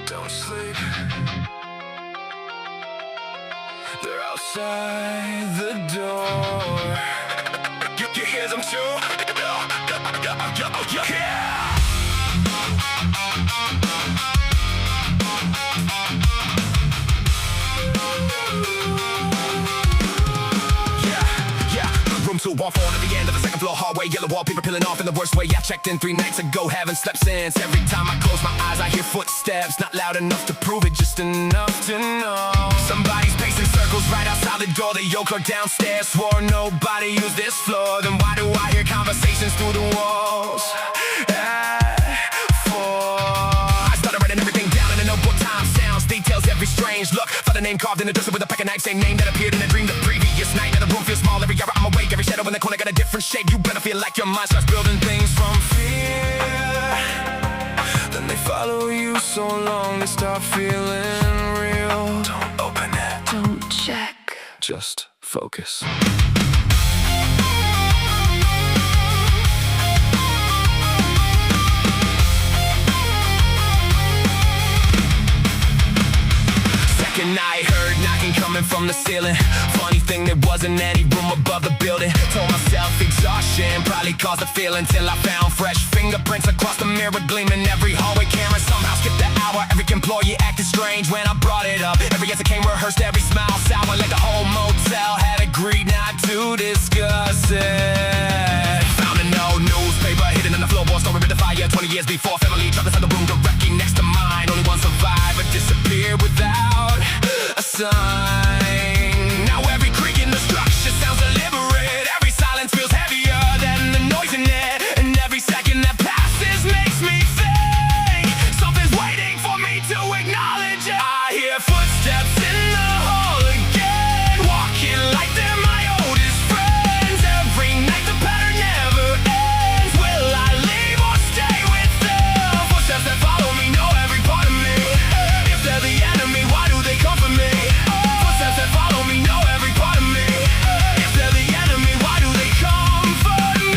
Don't sleep. They're outside the door. You hear them too? Yeah! Room 214 at the end of the second floor hallway. Yellow wall, people peeling off in the worst way. I checked in 3 nights ago, haven't slept since. Every time I close my eyes, I hear footsteps. Not loud enough to prove it, just enough to know somebody's pacing circles right outside the door. The old clerk downstairs swore nobody used this floor. Then why do I hear conversations through the walls? I started writing everything down in a notebook. Time, sounds, details, every strange look. Found a name carved in the dresser with a pack of knives. Same name that appeared in a dream the previous night. Now the room feels small, every hour I'm awake. Every shadow in the corner got a different shape. You better feel like your mind starts building things from fear. Then they follow you so long they start feeling real. Don't open it. Don't check. Just focus. I heard knocking coming from the ceiling. Funny thing, there wasn't any room above the building. Told myself exhaustion probably caused the feeling, till I found fresh fingerprints across the mirror gleaming. Every hallway camera somehow skipped the hour. Every employee acted strange when I brought it up. Every answer came rehearsed, every smile sour, like the whole motel had agreed not to discuss it. Found an old newspaper hidden in the floorboard, story with the fire. 20 years before, family trapped inside the room directly next to mine. Only one survivor disappeared without a sign. Now every creak in the structure sounds deliberate. Every silence feels heavier than the noise in it. And every second that passes makes me think something's waiting for me to acknowledge it. I hear footsteps in the hall again, walking like they're my oldest friends. Every night the pattern never ends. Will I leave or stay with them? Footsteps that follow me know every part of me. If they're the enemy, why do they come for me? Footsteps that follow me know every part of me. If they're the enemy, why do they comfort me?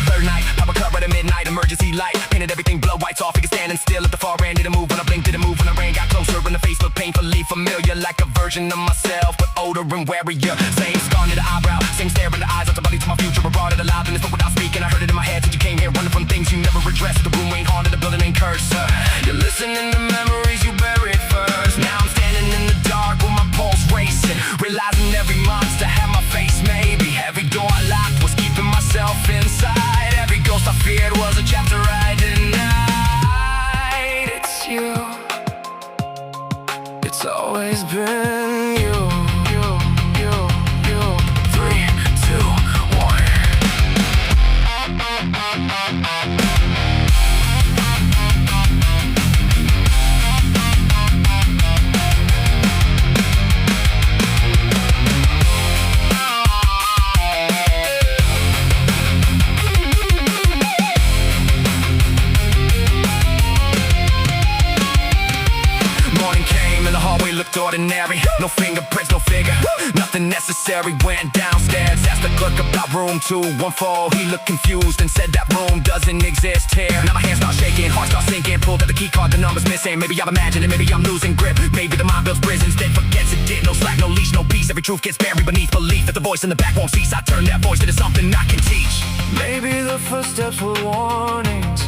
Third night, power cut right at midnight, emergency light. Painted everything blood whites off, figure standing still at the far end. Didn't move when I blinked, didn't move when I ran. Got closer and the face looked painfully familiar, like a version of myself, but older and warier. Same scar near the eyebrow, same stare in the eyes. Up the body to my future, I brought it alive and it spoke without speaking. I heard it in my head since you came here, running from things you never addressed. The room ain't haunted, the building ain't cursed. You're listening to memories you buried first. Now I'm standing in the dark with my pulse racing, realizing every monster had my face. Maybe every door I locked was keeping myself inside. Every ghost I feared was a chapter I denied. It's you. It's always been you. 3, 2, 1. Morning came and the hallway looked ordinary. No fingerprints, no figure, nothing necessary. Went downstairs, asked the clerk about room 214. He looked confused and said that room doesn't exist here. Now my hands start shaking, heart starts sinking. Pulled out the key card, the number's missing. Maybe I'm imagining, maybe I'm losing grip. Maybe the mind builds prisons, then forgets it did. No slack, no leash, no peace. Every truth gets buried beneath belief that the voice in the back won't cease. I turn that voice into something I can teach. Maybe the footsteps were warnings,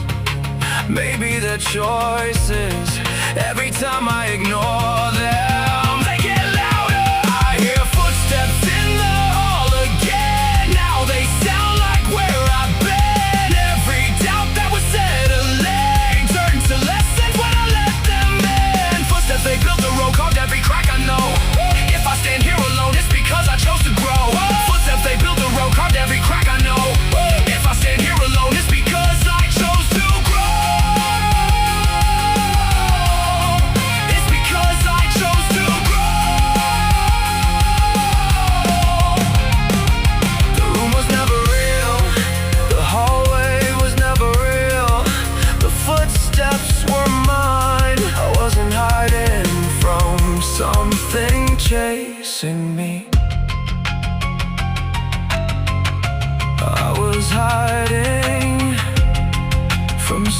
maybe the choices. Every time I ignore them, they get louder. I hear footsteps in the hall again. Now they sound like where I've been. Every doubt that was settling turned to lessons when I let them in. Footsteps, they built the road, carved every crack I know. If I stand here alone, it's because I chose to grow. Footsteps, they built the road, carved every crack I know. If I stand here alone, it's because I chose to grow. It's because I chose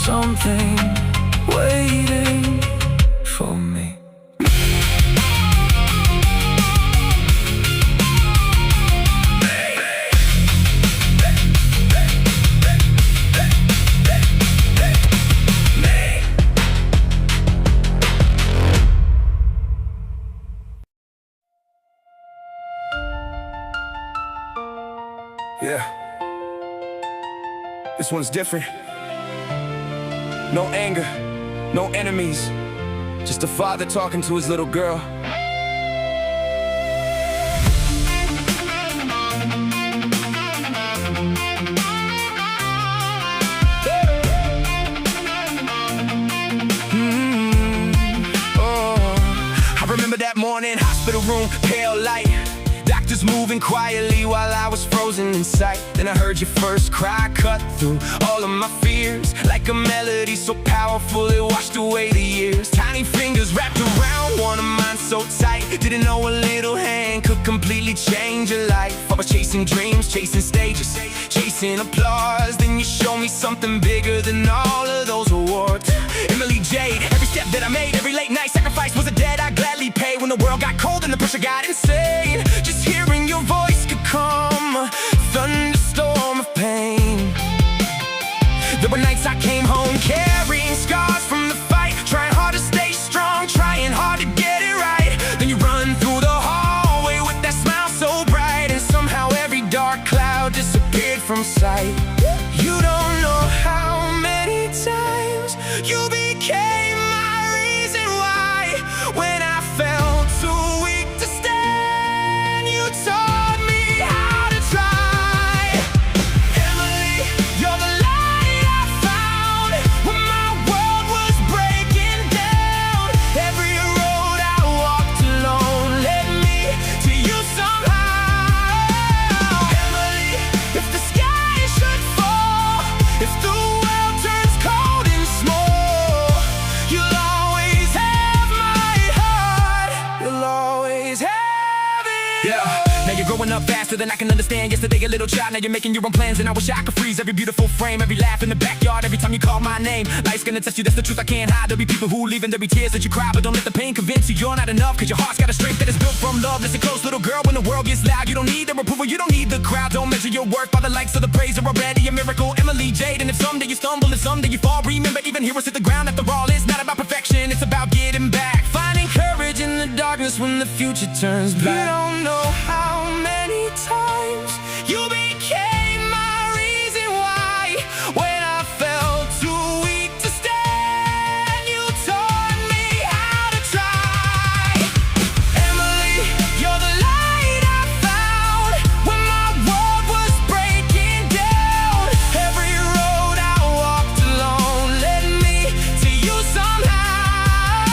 something waiting for me. Yeah, this one's different. No anger, no enemies, just a father talking to his little girl. Oh, I remember that morning, hospital room, pale light. Doctors moving quietly while I was frozen in sight. Then I heard your first cry cut through all of my fears, like a melody so powerful it washed away the years. Tiny fingers wrapped around one of mine so tight. Didn't know a little hand could completely change your life. I was chasing dreams, chasing stages, chasing applause. Then you showed me something bigger than all of those awards. Emily Jade, every step that I made, every late night sacrifice was a debt I'd gladly pay. When the world got cold and the pressure got insane, just hearing your voice could calm a thunderstorm of pain. There were nights I came home carrying scars from the fight, trying hard to stay strong, trying hard to get it right. Then you run through the hallway with that smile so bright, and somehow every dark cloud disappeared from sight. You don't know how many times you became my reason why. When I felt too weak to stand, you taught me how to try. Emily, you're the light I found when my world was breaking down. Every road I walked alone led me to you somehow. Emily, if the sky should fall, if the world turns cold and small, you'll always have my heart. You'll always have it. Yeah. Now you're growing up faster than I can understand. Yesterday a little child, now you're making your own plans. And I wish I could freeze every beautiful frame, every laugh in the backyard, every time you call my name. Life's gonna test you, that's the truth I can't hide. There'll be people who leave and there'll be tears that you cry, but don't let the pain convince you you're not enough, cause your heart's got a strength that is built from love. Listen close, little girl, when the world gets loud, you don't need their approval, you don't need the crowd. Don't measure your worth by the likes of the praise, are already a miracle. Emily Jade, and if someday you stumble and someday you fall, remember even heroes hit the ground. After all, it's not about perfection, it's about getting back, finding courage in the darkness when the future turns black. You don't know how many times you became my reason why. When I felt too weak to stand, you taught me how to try. Emily, you're the light I found when my world was breaking down. Every road I walked alone led me to you somehow.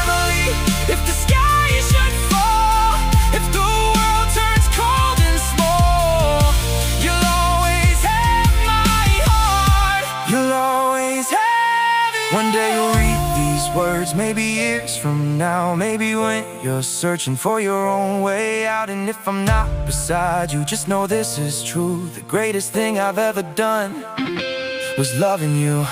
Emily, if the sky should fall, if the world turns cold and small, you'll always have my heart. You'll always have it. One day you'll read these words, maybe years from now, maybe when you're searching for your own way out. And if I'm not beside you, just know this is true. The greatest thing I've ever done was loving you.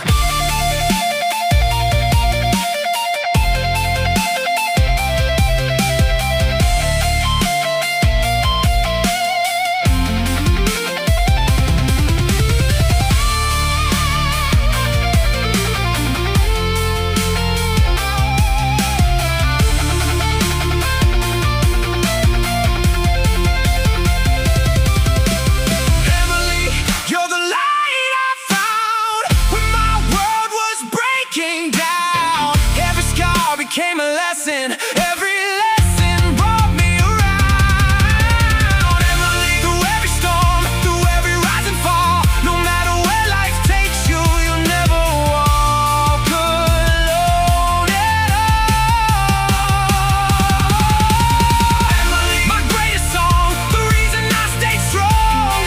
Became a lesson, every lesson brought me around. Emily, through every storm, through every rise and fall, no matter where life takes you, you'll never walk alone at all. Emily, my greatest song, the reason I stay strong.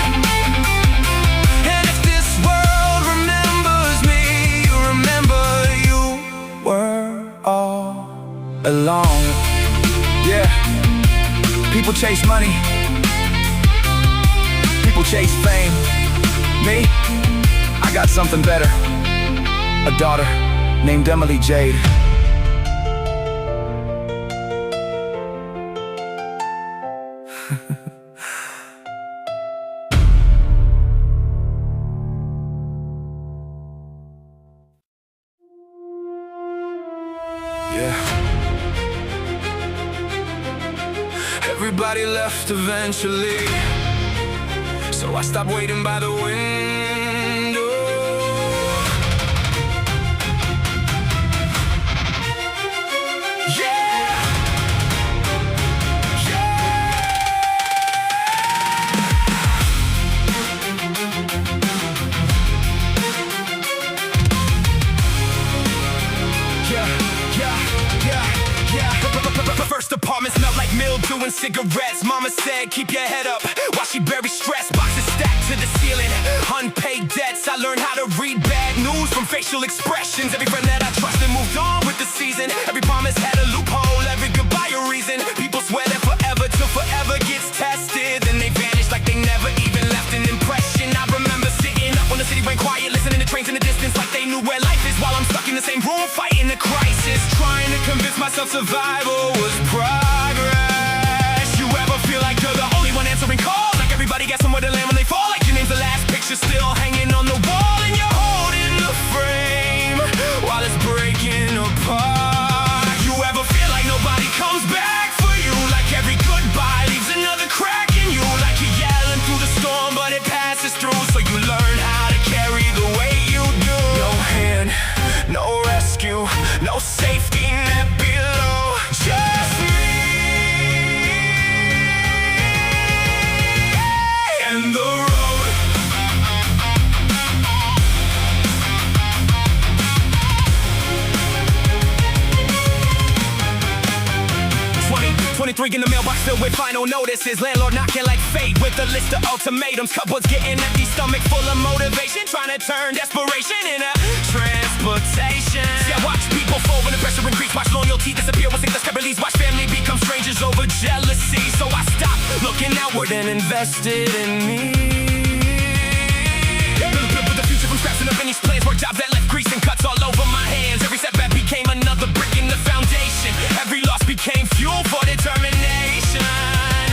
And if this world remembers me, you remember you were all along. Yeah, people chase money, people chase fame. Me, I got something better. a daughter named Emily Jade. Yeah. Everybody left eventually, so I stopped waiting by the window. Yeah! First apartment smelled like mildew and cigarettes. Mama said, keep your head up while she buried stress. Boxes stacked to the ceiling, unpaid debts. I learned how to read bad news from facial expressions. Every friend that I trusted moved on with the season. Every promise had a loophole, every goodbye a reason. People swear that forever till forever gets tested, then they vanish like they never even left an impression. I remember sitting up when the city went quiet, listening to trains in the distance like they knew where life is, while I'm stuck in the same room fighting the crisis, trying to convince myself survival was progress. You ever feel like you're the only one answering calls, like everybody got somewhere to land when they fall, like your name's the last picture still hanging on the wall, and you're holding the frame while it's breaking apart. You ever feel like nobody comes back for you, like every goodbye leaves another crack in you, like you're yelling through the storm but it passes through, so you learn how to carry the weight you do. No hand, no rescue, no safety net below, just me and the road. 23 in the mailbox filled with final notices. Landlord knocking like fate with a list of ultimatums. Cupboards getting empty, stomach full of motivation, trying to turn desperation into transportation. See, I watch people fold when the pressure increase, watch loyalty disappear when sickness release, watch family become strangers over jealousy. So I stopped looking outward and invested in me. Built the future from scraps and unfinished plans, work jobs that left grease and cuts all over my hands. Every setback became another brick in the foundation. Every loss became fuel for determination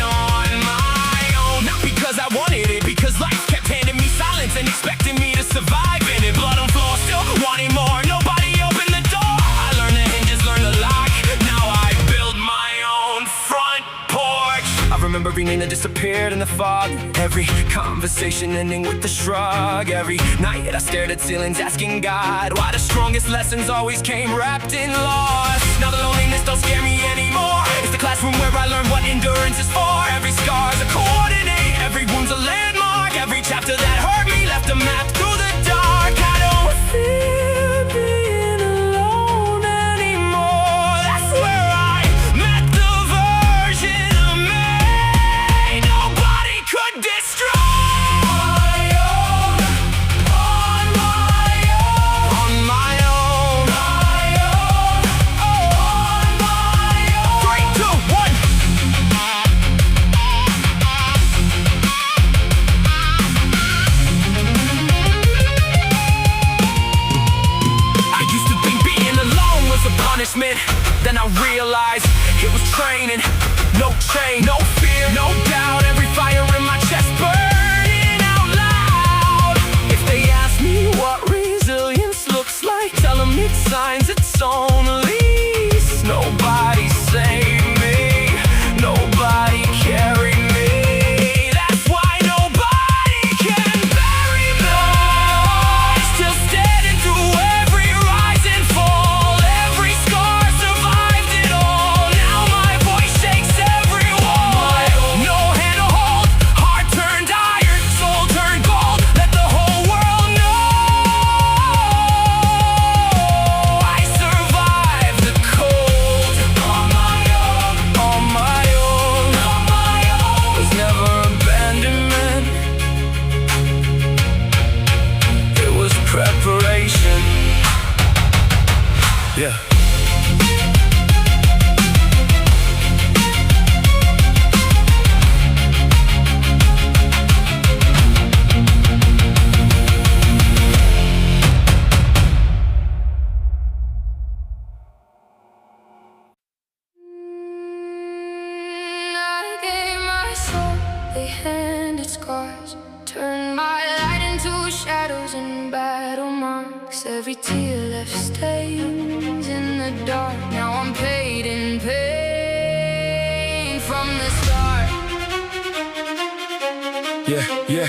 on my own. Not because I wanted it, because life kept handing me silence and expecting me to survive in it. Blood on floor, still wanting more. Nobody opened the door. I learned the hinges, learned the lock. Now I build my own front porch. I remember reading that disappeared in the fog. Every conversation ending with a shrug. Every night I stared at ceilings asking God why the strongest lessons always came wrapped in loss. Now the loneliness don't scare me anymore. It's the classroom where I learned what endurance is for. Every scar's a coordinate, every wound's a landmark. Every chapter that hurt me left a map through the dark. I don't fear being alone anymore. That's where I met the version of me nobody could destroy. they handed scars. Turned my light into shadows and battle marks. Every tear left stains in the dark. Now I'm paid in pain from the start. Yeah, yeah.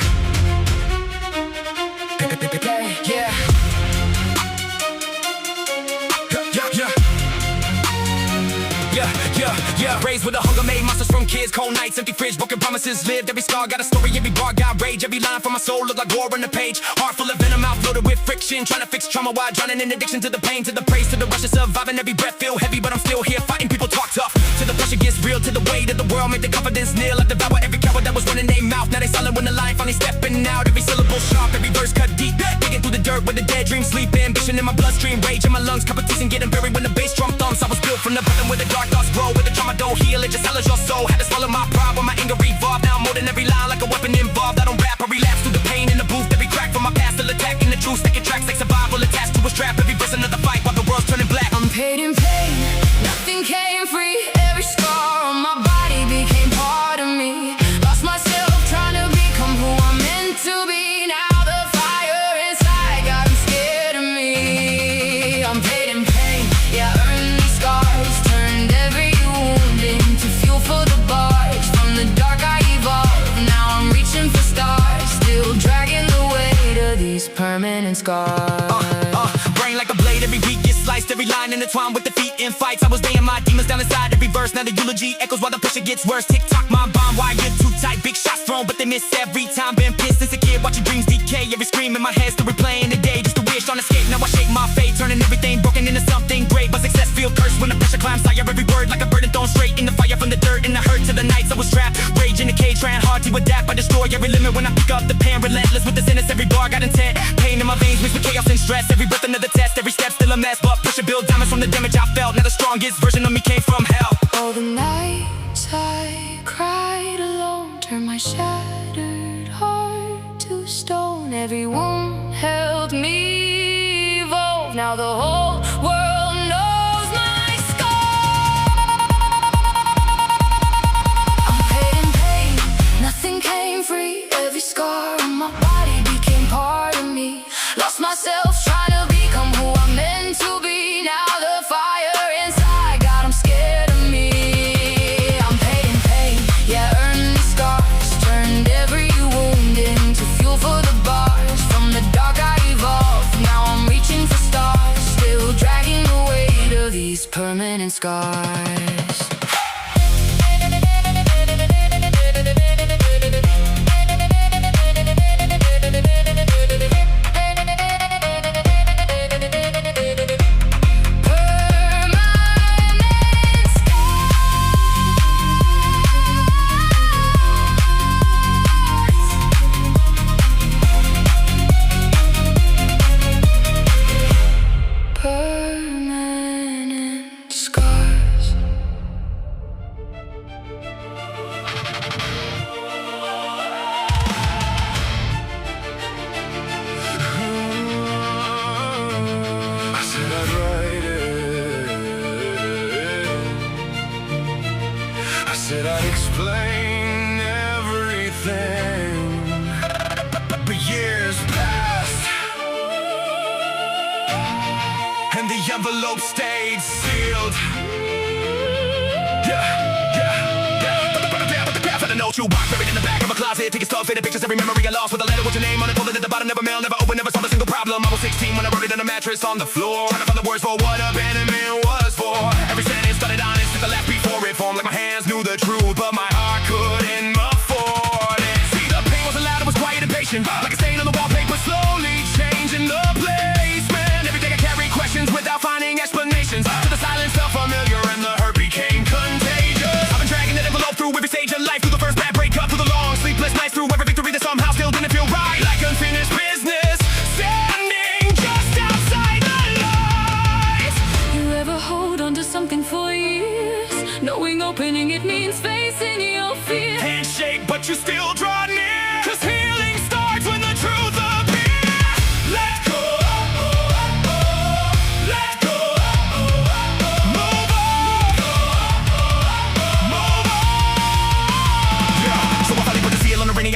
Yeah. Yeah, raised with a hunger, made monsters from kids. Cold nights, empty fridge, broken promises lived. Every scar got a story, every bar got rage. Every line from my soul looked like war on the page. Heart full of venom, mouth loaded with friction. Trying to fix trauma while drowning in addiction. To the pain, to the praise, to the rush of surviving. Every breath feel heavy, but I'm still here fighting. People talk tough, till the pressure gets real. To the weight of the world, make the confidence kneel. I devour every coward that was running their mouth. Now they silent when the line finally stepping out. Every syllable sharp, every verse cut deep. Digging through the dirt where the dead dreams sleep. Ambition in my bloodstream, rage in my lungs. Competition getting buried when the bass drum thumps. I was built from the bottom where the dark thoughts grow. Where the trauma don't heal, it just sellers your soul. Had to swallow my pride when my anger revolved. Now I'm more than every line, like a weapon involved. I don't rap, I relapse through the pain in the booth. Every crack from my past, still attacking the truth. Sticking tracks like survival attached to a strap. Every verse another fight while the world's turning black. I'm paid in pain, nothing came free. Every scar on my body became part of me. Lost myself trying to become who I'm meant to be. Now the fire inside got them scared of me. I'm paid in pain, yeah, earned these scars. Turned every wound into fuel for the bars. From the dark I evolved, now I'm reaching for stars. Still dragging the weight of these permanent scars. Brain like a blade, every beat gets sliced. Every line intertwined with defeat in fights. I was laying my demons down inside every verse. Now the eulogy echoes while the pressure gets worse. Tick-tock, my bomb wire get too tight. Big shots thrown, but they miss every time. Been pissed since a kid, watching dreams decay. Every scream in my head still replaying the day. Just a wish on escape, now I shape my fate. Turning everything broken into something great. But success feel cursed when the pressure climbs higher. Every word like a burden thrown straight in the fire. From the dirt and the hurt to the nights I was trapped. Rage in the cage, trying hard to adapt. I destroy every limit when I pick up the pen. Relentless with the sentence, every bar got intent. Pain in my veins mixed with chaos and stress. Every breath another test, every step still a mess. But pressure build diamonds from the damage I felt. Now the strongest version of me came from hell. All the nights I cried alone, turned my shattered heart to stone. Every wound helped me evolve. Now the whole world knows my scar. I'm paid in pain, nothing came free. Every scar on my body became part of me. Lost myself trying to become who I'm meant to be. Now the fire inside got them scared of me. I'm paid in pain, yeah, earned these scars. Turned every wound into fuel for the bars. From the dark I evolved, now I'm reaching for stars. Still dragging the weight of these permanent scars. Permanent scars. I said I'd write it. I said I'd explain everything. But years passed, and the envelope stayed sealed. The note you walk buried in the back of a closet. Take your stuff, faded pictures, every memory I lost. With a letter with your name on it, folded at the bottom, never mail, never open, never solved a single problem. I was 16 when I wrote it on a mattress on the floor, trying to find the words for what abandonment was for. Every sentence started honest, took the last before it formed. Like my hands knew the truth, but my heart couldn't afford it. See, the pain wasn't loud, it was quiet and patient. Like a stain on the wallpaper, slowly changing the placement. Every day I carry questions without finding explanations. To the silence felt familiar and the hurt became contagious. I've been dragging that envelope through every stage of life. Through the first bad breakup, through the long sleepless nights, through every victory that somehow still didn't feel right. Like unfinished business, standing just outside the lights. You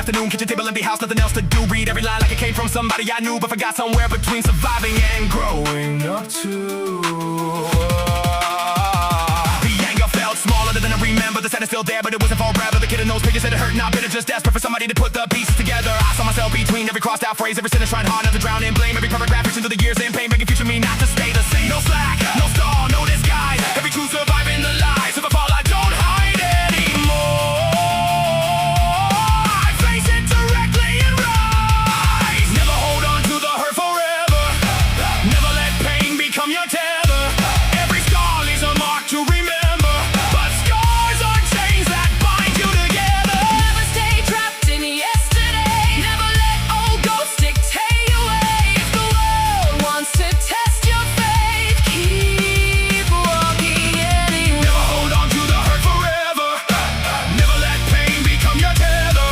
afternoon, kitchen table, empty house, nothing else to do. Read every line like it came from somebody I knew, but forgot somewhere between surviving and growing up to. The anger felt smaller than I remember. The sadness still there, but it wasn't forever. The kid in those pages said it hurt, not bitter, just desperate for somebody to put the pieces together. I saw myself between every crossed out phrase, every sentence trying hard not to drown in blame. Every paragraph reaching through the years in pain, begging future me not to stay the same. No slack, no stall, no disguise. Every true surviving the lies. If I fall, I don't hide anymore. I face it directly and rise. Never hold on to the hurt forever. Never let pain become your tether. Every scar leaves a mark to remember, but scars are chains that bind you together. Never stay trapped in yesterday. Never let old ghosts dictate your way. If the world wants to test your faith, keep walking anyway. Never hold on to the hurt forever. Never let pain become your tether.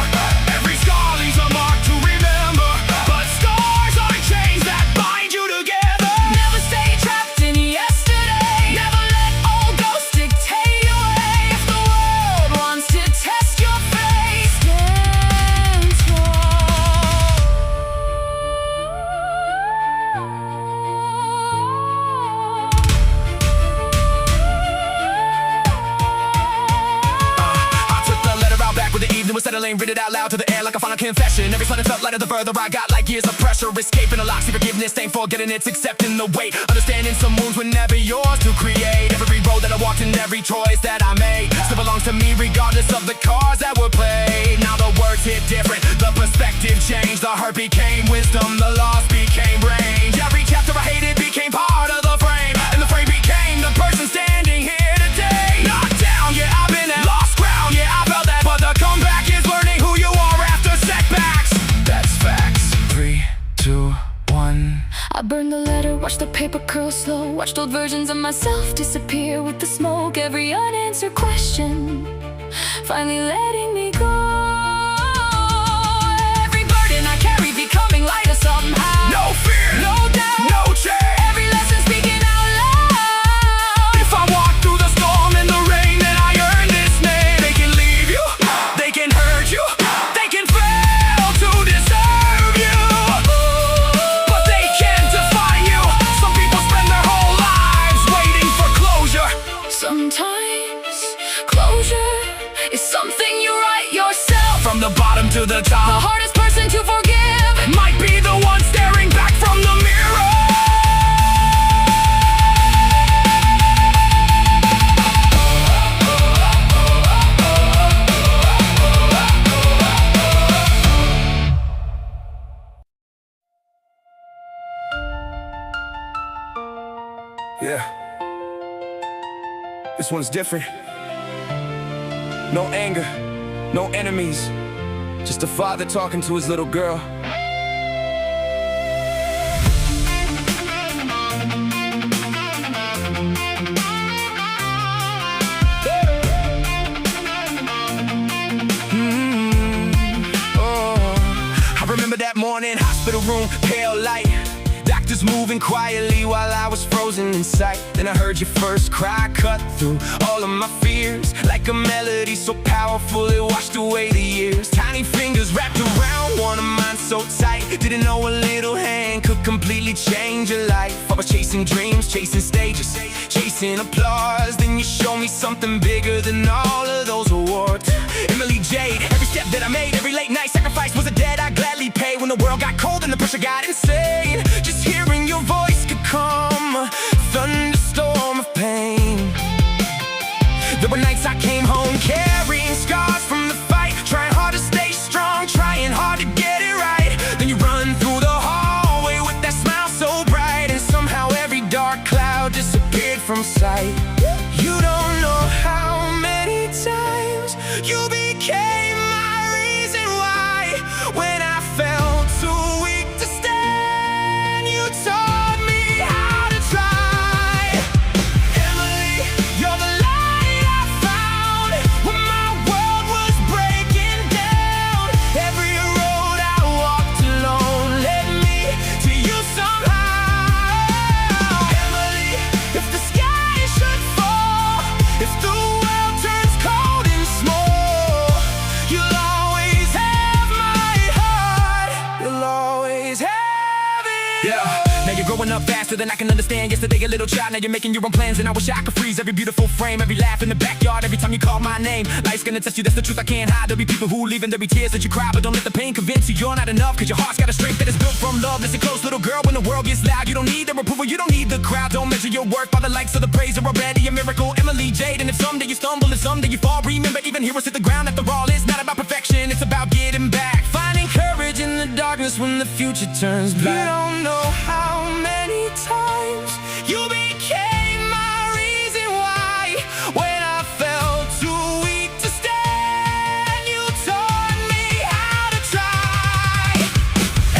Every scar leaves a mark to remember, but scars are chains that bind you together. Never stay trapped in yesterday. Never let old ghosts dictate your way. If the world wants to test your faith, stand I took the letter out back with the evening was settling, read it out loud to the air like a final confession. Every sentence felt lighter the further I got, like years of pressure, escaping a lock. See forgiveness, ain't forgetting it's accepting the weight. Understanding some wounds were never yours to create. Every road that I walked and every choice that I made still belongs to me regardless of the cards that were played. Now the words hit different, the perspective changed. The hurt became wisdom, the loss became range. Every chapter I hated became part of the frame, and the frame became the person standing here today. Knocked down, yeah, I've been at lost ground, yeah, I felt that, but the comeback is learning who you are after setbacks. That's facts. 3, 2, 1. I burned the letter, watched the paper curl slow, watched old versions of myself disappear with the smoke. Every unanswered question finally letting me go. Every burden I carry becoming lighter somehow. No fear, No doubt, no change. every lesson speaking out loud. If I walk through the storm and the rain, then I earn this name. They can leave you, they can hurt you, they can fail to deserve you, but they can't define you. Some people spend their whole lives waiting for closure. Sometimes closure is something you write yourself. From the bottom to the The top, hardest person to forgive might be the one staring back from the mirror. Yeah, this one's different. No anger, no enemies, just a father talking to his little girl. I remember that morning, hospital room, pale light. Doctors moving quietly while I was frozen in sight. Then I heard your first cry cut through all of my fears, like a melody so powerful it washed away the years. Tiny fingers wrapped around one of mine so tight. Didn't know a little hand could completely change your life. I was chasing dreams, chasing stages, chasing applause. Then you showed me something bigger than all of those awards. Emily Jade, every step that I made, every late night sacrifice was a debt I gladly paid. When the world got cold and the pressure got insane, just hearing your voice could calm a thunderstorm of pain. There were nights I came home carrying scars from the fight, trying hard to stay strong, trying hard to get it right. Then you run through the hallway with that smile so bright, and somehow every dark cloud disappeared from sight. You don't know how many times you became my reason why. When I felt too weak to stand, you taught me how to try. Emily, you're the light I found when my world was breaking down. Every road I walked alone led me to you somehow. Emily, if the sky should Yeah, now you're growing up faster than I can understand. Yesterday a little child, now you're making your own plans. And I wish I could freeze every beautiful frame, every laugh in the backyard, every time you call my name. Life's gonna test you, that's the truth I can't hide. There'll be people who leave and there'll be tears that you cry, but don't let the pain convince you you're not enough. Cause your heart's got a strength that is built from love. Listen close, little girl, when the world gets loud, you don't need their approval, you don't need the crowd. Don't measure your worth by the likes of the praise. Are already a miracle, Emily Jade. And if someday you stumble and someday you fall, remember even heroes hit the ground. After all, it's not about perfection, it's about getting back. Finding courage in the darkness when the future turns black. You don't know how many times you became my reason why. When I felt too weak to stand, you taught me how to try.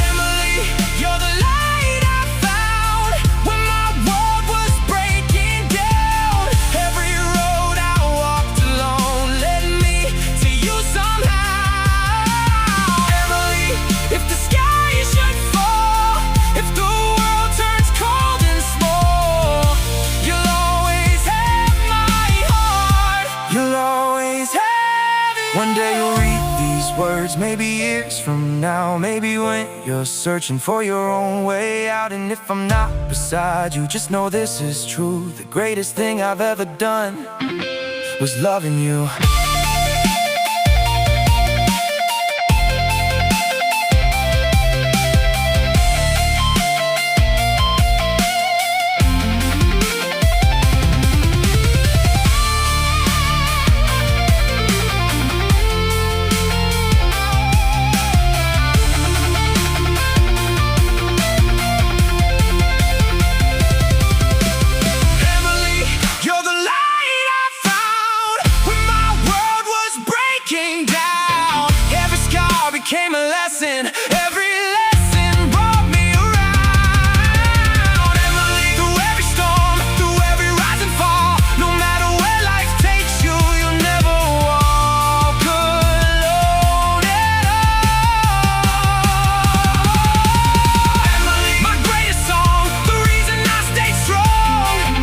Emily, you're the light I found when my world was breaking down. Every road I walked alone led me to you somehow. Emily, if the sky should fall, if the world turns cold and small, you'll always have my heart. You'll always have it. One day you'll read these words, maybe years from now, maybe when you're searching for your own way out. And if I'm not beside you, just know this is true. The greatest thing I've ever done was loving you. Came a lesson, every lesson brought me around. Emily, through every storm, through every rise and fall, no matter where life takes you, you'll never walk alone at all. Emily, my greatest song, the reason I stay strong.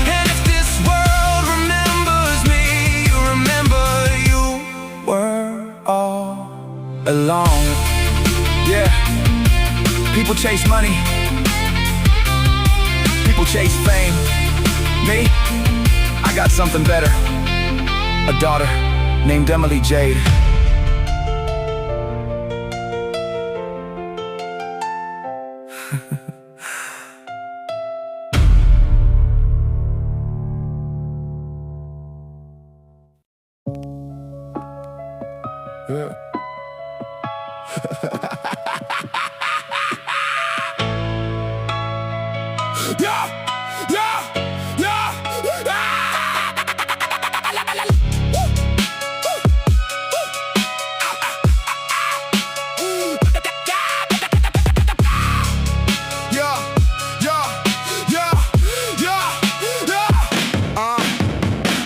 And if this world remembers me, you remember you were all alone. Yeah, people chase money, people chase fame. Me, I got something better. A daughter named Emily Jade. Yeah.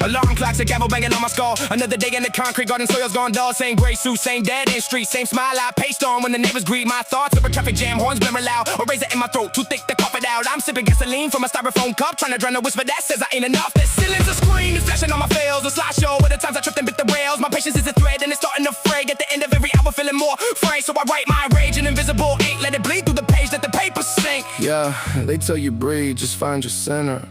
Alarm clocks, a gavel banging on my skull. Another day in the concrete garden, soil's gone dull. Same gray suit, same dead end street, same smile I paste on when the neighbors greet. My thoughts of a traffic jam, horns blaring loud, a razor in my throat, too thick to cough it out. I'm sipping gasoline from a styrofoam cup, trying to drown a whisper that says I ain't enough. The ceiling's a screen, it's flashing on my fails. A slideshow where the times I tripped and bit the rails. My patience is a thread and it's starting to fray. At the end of every hour feeling more frayed, so I write my rage in invisible ink. Let it bleed through the page, let the paper sink. Yeah, they tell you breathe, just find your center.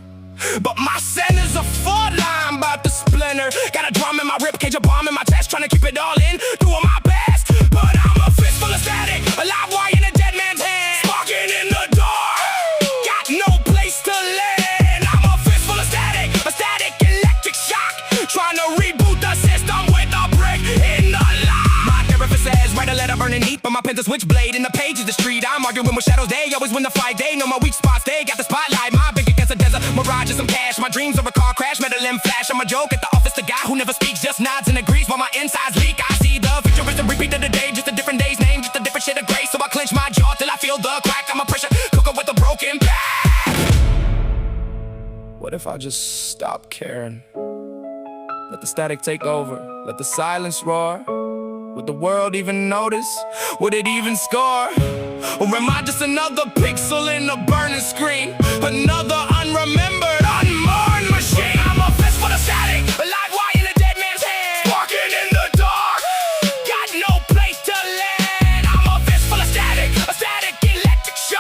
But my center's a fault line about to splinter. Got a drum in my ribcage, a bomb in my chest, trying to keep it all in, doing my best. But I'm a fist full of static, a live wire in a dead man's hand, sparking in the dark, got no place to land. I'm a fist full of static, a static electric shock, trying to reboot the system with a brick in the lock. My therapist says, write a letter burning neat, but my pen's a switchblade in the page of the street. I'm arguing with shadows, they always win the fight. They know my weak spots, they got the spotlight. My big against a desert, mirage and some cash. My dreams are a car crash, metal flash. I'm a joke at the office, the guy who never speaks just nods and agrees while my insides leak. I see the future is a repeat of the day, just a different day's name, just a different shade of gray. So I clench my jaw till I feel the crack. I'm a pressure cooker with a broken back. What if I just stop caring? Let the static take over, let the silence roar. Would the world even notice? Would it even score? Or am I just another pixel in a burning screen? Another unremembered, unmourned machine? I'm a fist full of static, a live wire in a dead man's hand, sparking in the dark, got no place to land. I'm a fist full of static, a static electric shock.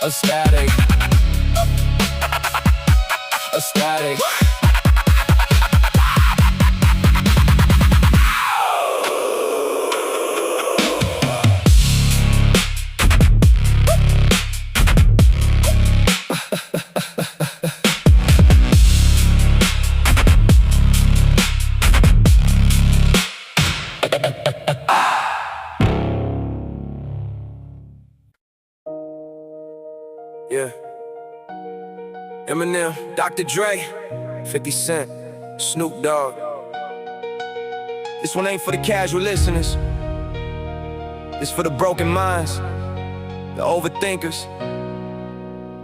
Ecstatic. Ecstatic. Yeah. Eminem, Dr. Dre, 50 Cent, Snoop Dogg. This one ain't for the casual listeners. This for the broken minds, the overthinkers,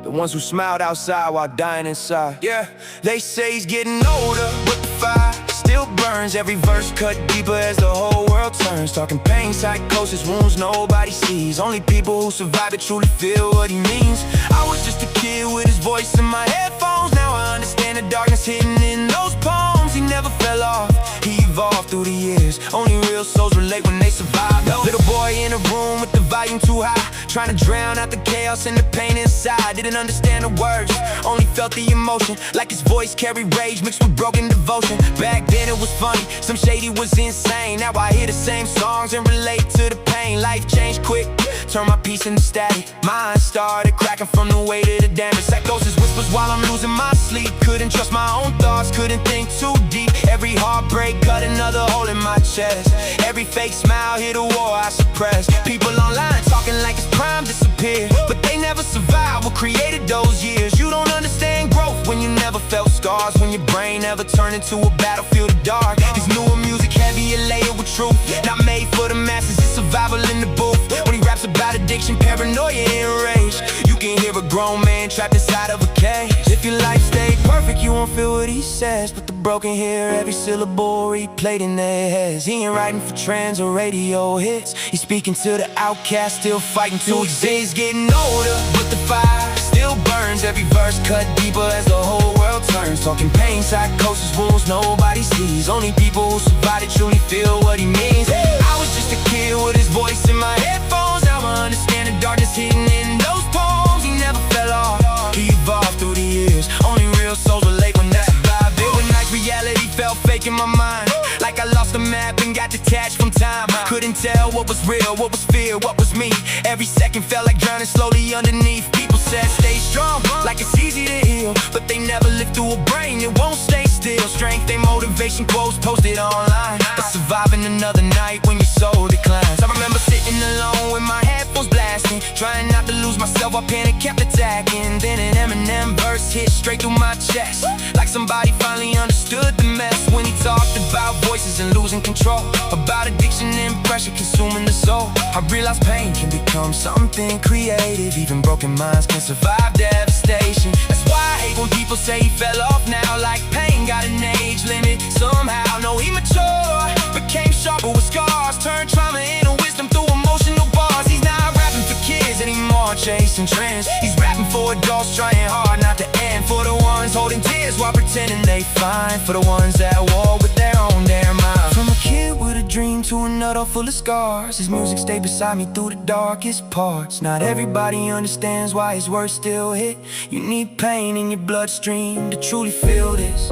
the ones who smiled outside while dying inside. Yeah, they say he's getting older, but the fire still burns. Every verse cut deeper as the whole world turns. Talking pain, psychosis, wounds nobody sees. Only people who survive it truly feel what he means. I was just a kid with his voice in my headphones. Now I understand the darkness hidden in those poems. He never fell off, he evolved through the years. Only real souls relate when they survive. Little boy in a room with the volume too high, trying to drown out the chaos and the pain inside. Didn't understand the words, only felt the emotion. Like his voice carried rage mixed with broken devotion. Back then it was funny, some shady was insane. Now I hear the same songs and relate to the pain. Life changed quick, turned my peace into static. Mind started cracking from the weight of the damage. Psychosis whispers while I'm losing my sleep. Couldn't trust my own thoughts, couldn't think too deep. Every heartbreak cut another hole in my chest. Every fake smile hit a war I suppressed. People online talking like it's prime disappeared, but they never survived what created those years. You don't understand growth when you never felt scars, when your brain never turned into a battlefield of dark. His newer music heavy and layered with truth, not made for the masses, it's survival in the booth. When he raps about addiction, paranoia, and rage, you can hear a grown man trapped inside of a cage. If your life stayed perfect, you won't feel what he says, but the broken hear every syllable replayed in their heads. He ain't writing for trends or radio hits, he's speaking to the outcast, still fighting to exist. He's getting older, but the fire still burns. Every verse cut deeper as the whole world turns. Talking pain, psychosis, wounds nobody sees. Only people who survive it truly feel what he means. I was just a kid with his voice in my headphones. Now I understand the darkness hidden in those poems. He never fell off, he evolved through the years. Only real souls relate when they survive it. When night reality felt fake in my mind, like I lost the map and got detached from time. Couldn't tell what was real, what was fear, what was me. Every second felt like drowning slowly underneath. People said stay strong, like it's easy to heal, but they never lived through a brain that won't stay still. Strength and motivation quotes posted online, but surviving another night when your soul declines. I remember sitting alone with my headphones blasting, trying not to lose myself while panic kept attacking. Then an Eminem verse hit straight through my chest, like somebody finally understood the mess. When he talked about voices and losing control, about addiction and pressure consuming the soul, I realized pain can become something creative. Even broken minds can survive devastation. That's why I hate when people say he fell off now, like pain got an age limit somehow. No, he matured, became sharper with scars, turned trauma into wisdom through emotional bars. He's not rapping for kids anymore, chasing trends. He's rapping for adults trying hard not to end. For the ones holding tears while pretending they fine. For the ones at war with their own damn mind. From a kid with a dream to an adult full of scars, his music stayed beside me through the darkest parts. Not everybody understands why his words still hit. You need pain in your bloodstream to truly feel this.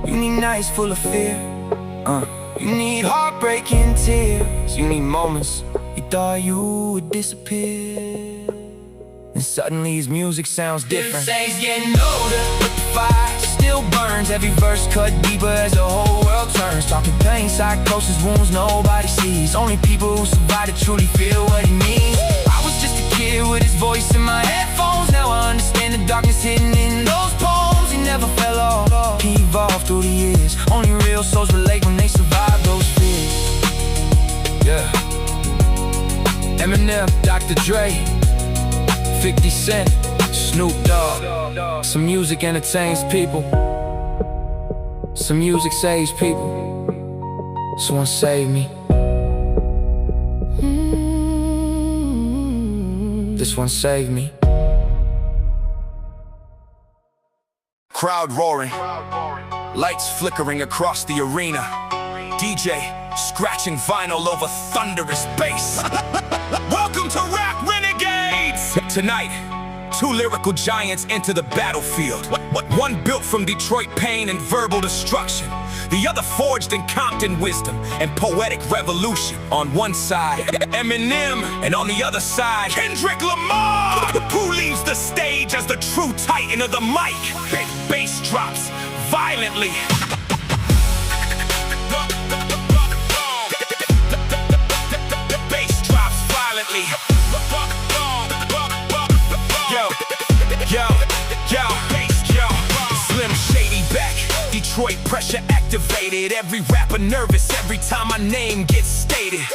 You need nights full of fear, you need heartbreaking tears. You need moments you thought you would disappear, and suddenly his music sounds different. They say he's getting older, but the fire still burns. Every verse cut deeper as the whole world turns. Talking pain, psychosis, wounds nobody sees. Only people who survive it truly feel what he means. I was just a kid with his voice in my headphones. Now I understand the darkness hidden in those poems. He never fell off, he evolved through the years. Only real souls relate when they survive those fears. Yeah. Eminem, Dr. Dre, 50 Cent, Snoop Dogg. Some music entertains people, some music saves people. Someone save me. This one saved me. Crowd roaring, lights flickering across the arena. DJ scratching vinyl over thunderous bass. Welcome to Rap Renegades! Tonight, Two lyrical giants enter the battlefield. One built from Detroit pain and verbal destruction, the other forged in Compton wisdom and poetic revolution. On one side, Eminem, and on the other side, Kendrick Lamar, who leaves the stage as the true titan of the mic. Bass drops violently. Bass drops violently. Yo, Slim Shady back, Detroit pressure activated. Every rapper nervous every time my name gets stated.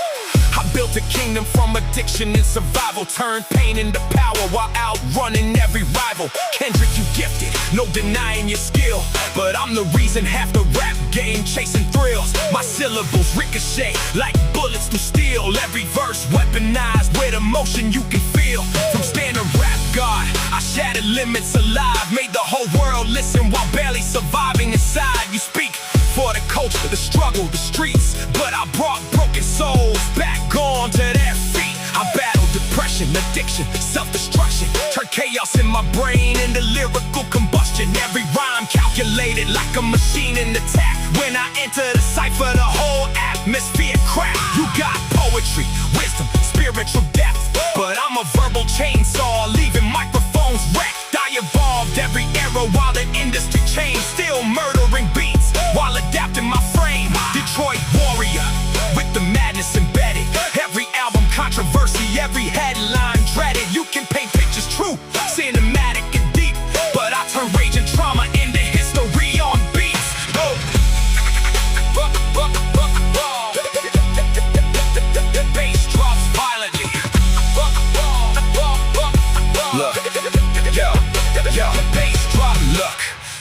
I built a kingdom from addiction and survival, turned pain into power while outrunning every rival. Kendrick, you gifted, no denying your skill, but I'm the reason half the rap game chasing thrills. My syllables ricochet like bullets through steel. Every verse weaponized with emotion you can feel. From standard rap god, I shattered limits alive, made the whole world listen while barely surviving inside. You speak for the culture, the struggle, the streets, but I brought broken souls back on to their feet. I battled depression, addiction, self-destruction, turned chaos in my brain into lyrical combustion. Every rhyme calculated like a machine in attack. When I enter the cipher, the whole atmosphere crack. You got poetry, wisdom, spiritual depth, but I'm a verbal chainsaw, leaving microphones wrecked. I evolved every era while the industry changed, still murdering beats while adapting my frame. Detroit warrior with the madness embedded. Every album controversy, every headline dreaded. You can paint pictures true, cinematic and deep, but I turn rage and trauma into history on beats. Bass drops violently. Look, yo, bass drop, look.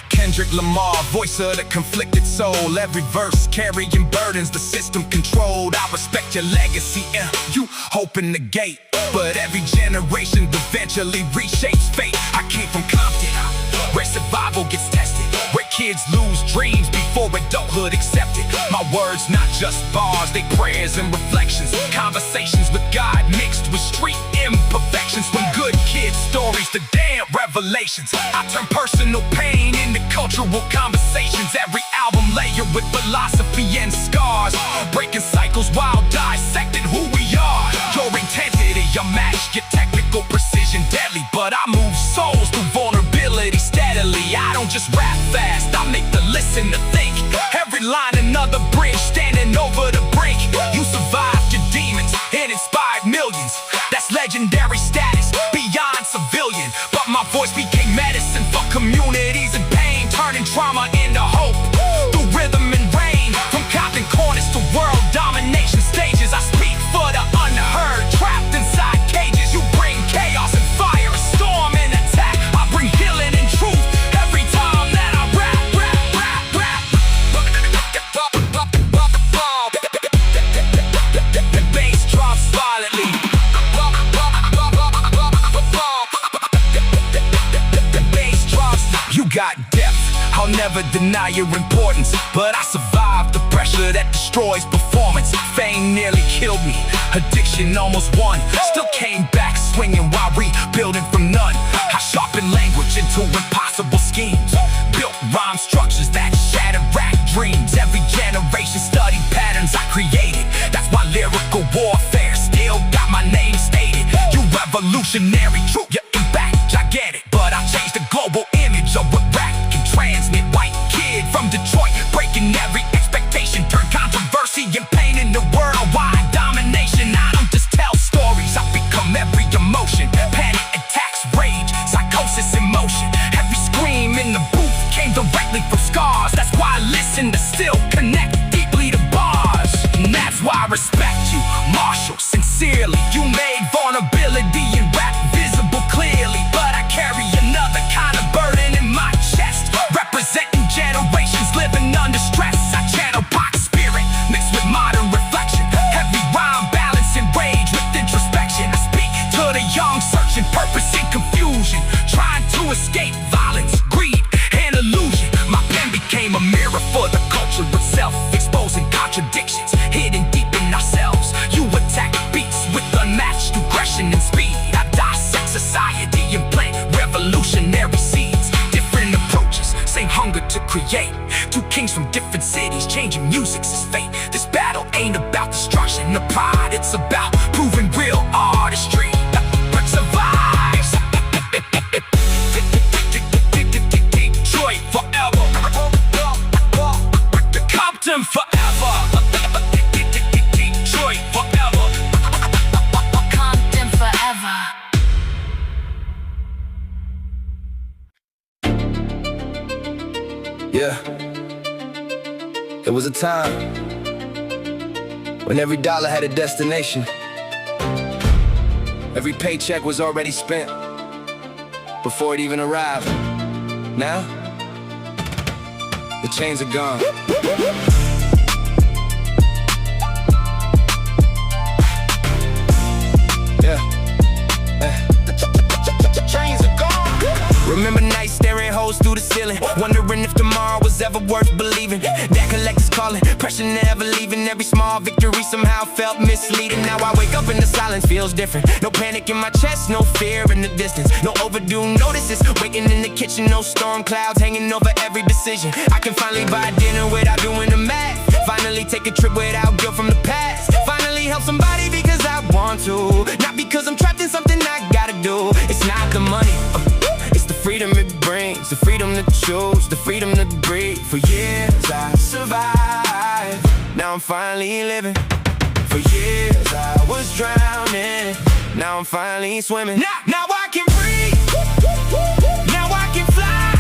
Kendrick Lamar, voice of the conflicted soul. Every verse carrying burdens the system controlled. I respect your legacy, you open the gate, but every generation eventually reshapes fate. I came from Compton, where survival gets tested, where kids lose dreams before adulthood accepted. My words not just bars, they prayers and reflections, conversations with God mixed with street imperfections. From good kids stories to damn revelations, I turn personal pain into cultural conversations. Every album layered with philosophy and scars, breaking cycles while dissecting who we are. Your intensity unmatched, your technical precision deadly, but I move souls through vulnerability steadily. I don't just rap fast, I make the listener think. Every line another bridge, standing over the brink. You survived your demons and inspired millions. That's legendary status, beyond civilian. But my voice became medicine for communities in pain, turning trauma into hope through rhythm and rain. From Compton corners to world domination stages, I speak for the unheard, trapped inside cages. You bring chaos and fire, a storm and attack. I bring healing and truth every time that I rap. The bass drops violently. The bass drops. You got depth, I'll never deny your importance, but I survived the pressure that destroys performance. Fame nearly killed me, addiction almost won. Still came back swinging while rebuilding from none. I sharpened language into impossible schemes, built rhyme structures that shattered rap dreams. Every generation studied patterns I created. That's why lyrical warfare still got my name stated. You revolutionary, true, your impact, I get it, but I changed the global image of what rap can transmit. White kid from Detroit, breaking every expectation, turn controversy and pain into worldwide domination. I don't just tell stories, I become every emotion. Panic attack unity and plant revolutionary seeds. Different approaches, same hunger to create. Two kings from different cities, changing music's is fate. This battle ain't about destruction or pride, it's about proving real artistry survives. Detroit forever, Compton forever, Detroit forever, Compton forever. Yeah. There was a time when every dollar had a destination. Every paycheck was already spent before it even arrived. Now, the chains are gone. Yeah. Chains are gone. Remember nights staring holes through the ceiling, wondering if tomorrow was ever worth believing. That collector's calling, pressure never leaving. Every small victory somehow felt misleading. Now I wake up and the silence feels different. No panic in my chest, no fear in the distance. No overdue notices, waiting in the kitchen. No storm clouds hanging over every decision. I can finally buy dinner without doing the math. Finally take a trip without guilt from the past. Finally help somebody because I want to, not because I'm trapped in something I gotta do. It's not the money, it's the freedom it brings, the freedom to choose, the freedom to breathe. For years I survived, now I'm finally living. For years I was drowning, now I'm finally swimming. Now I can breathe, now I can fly.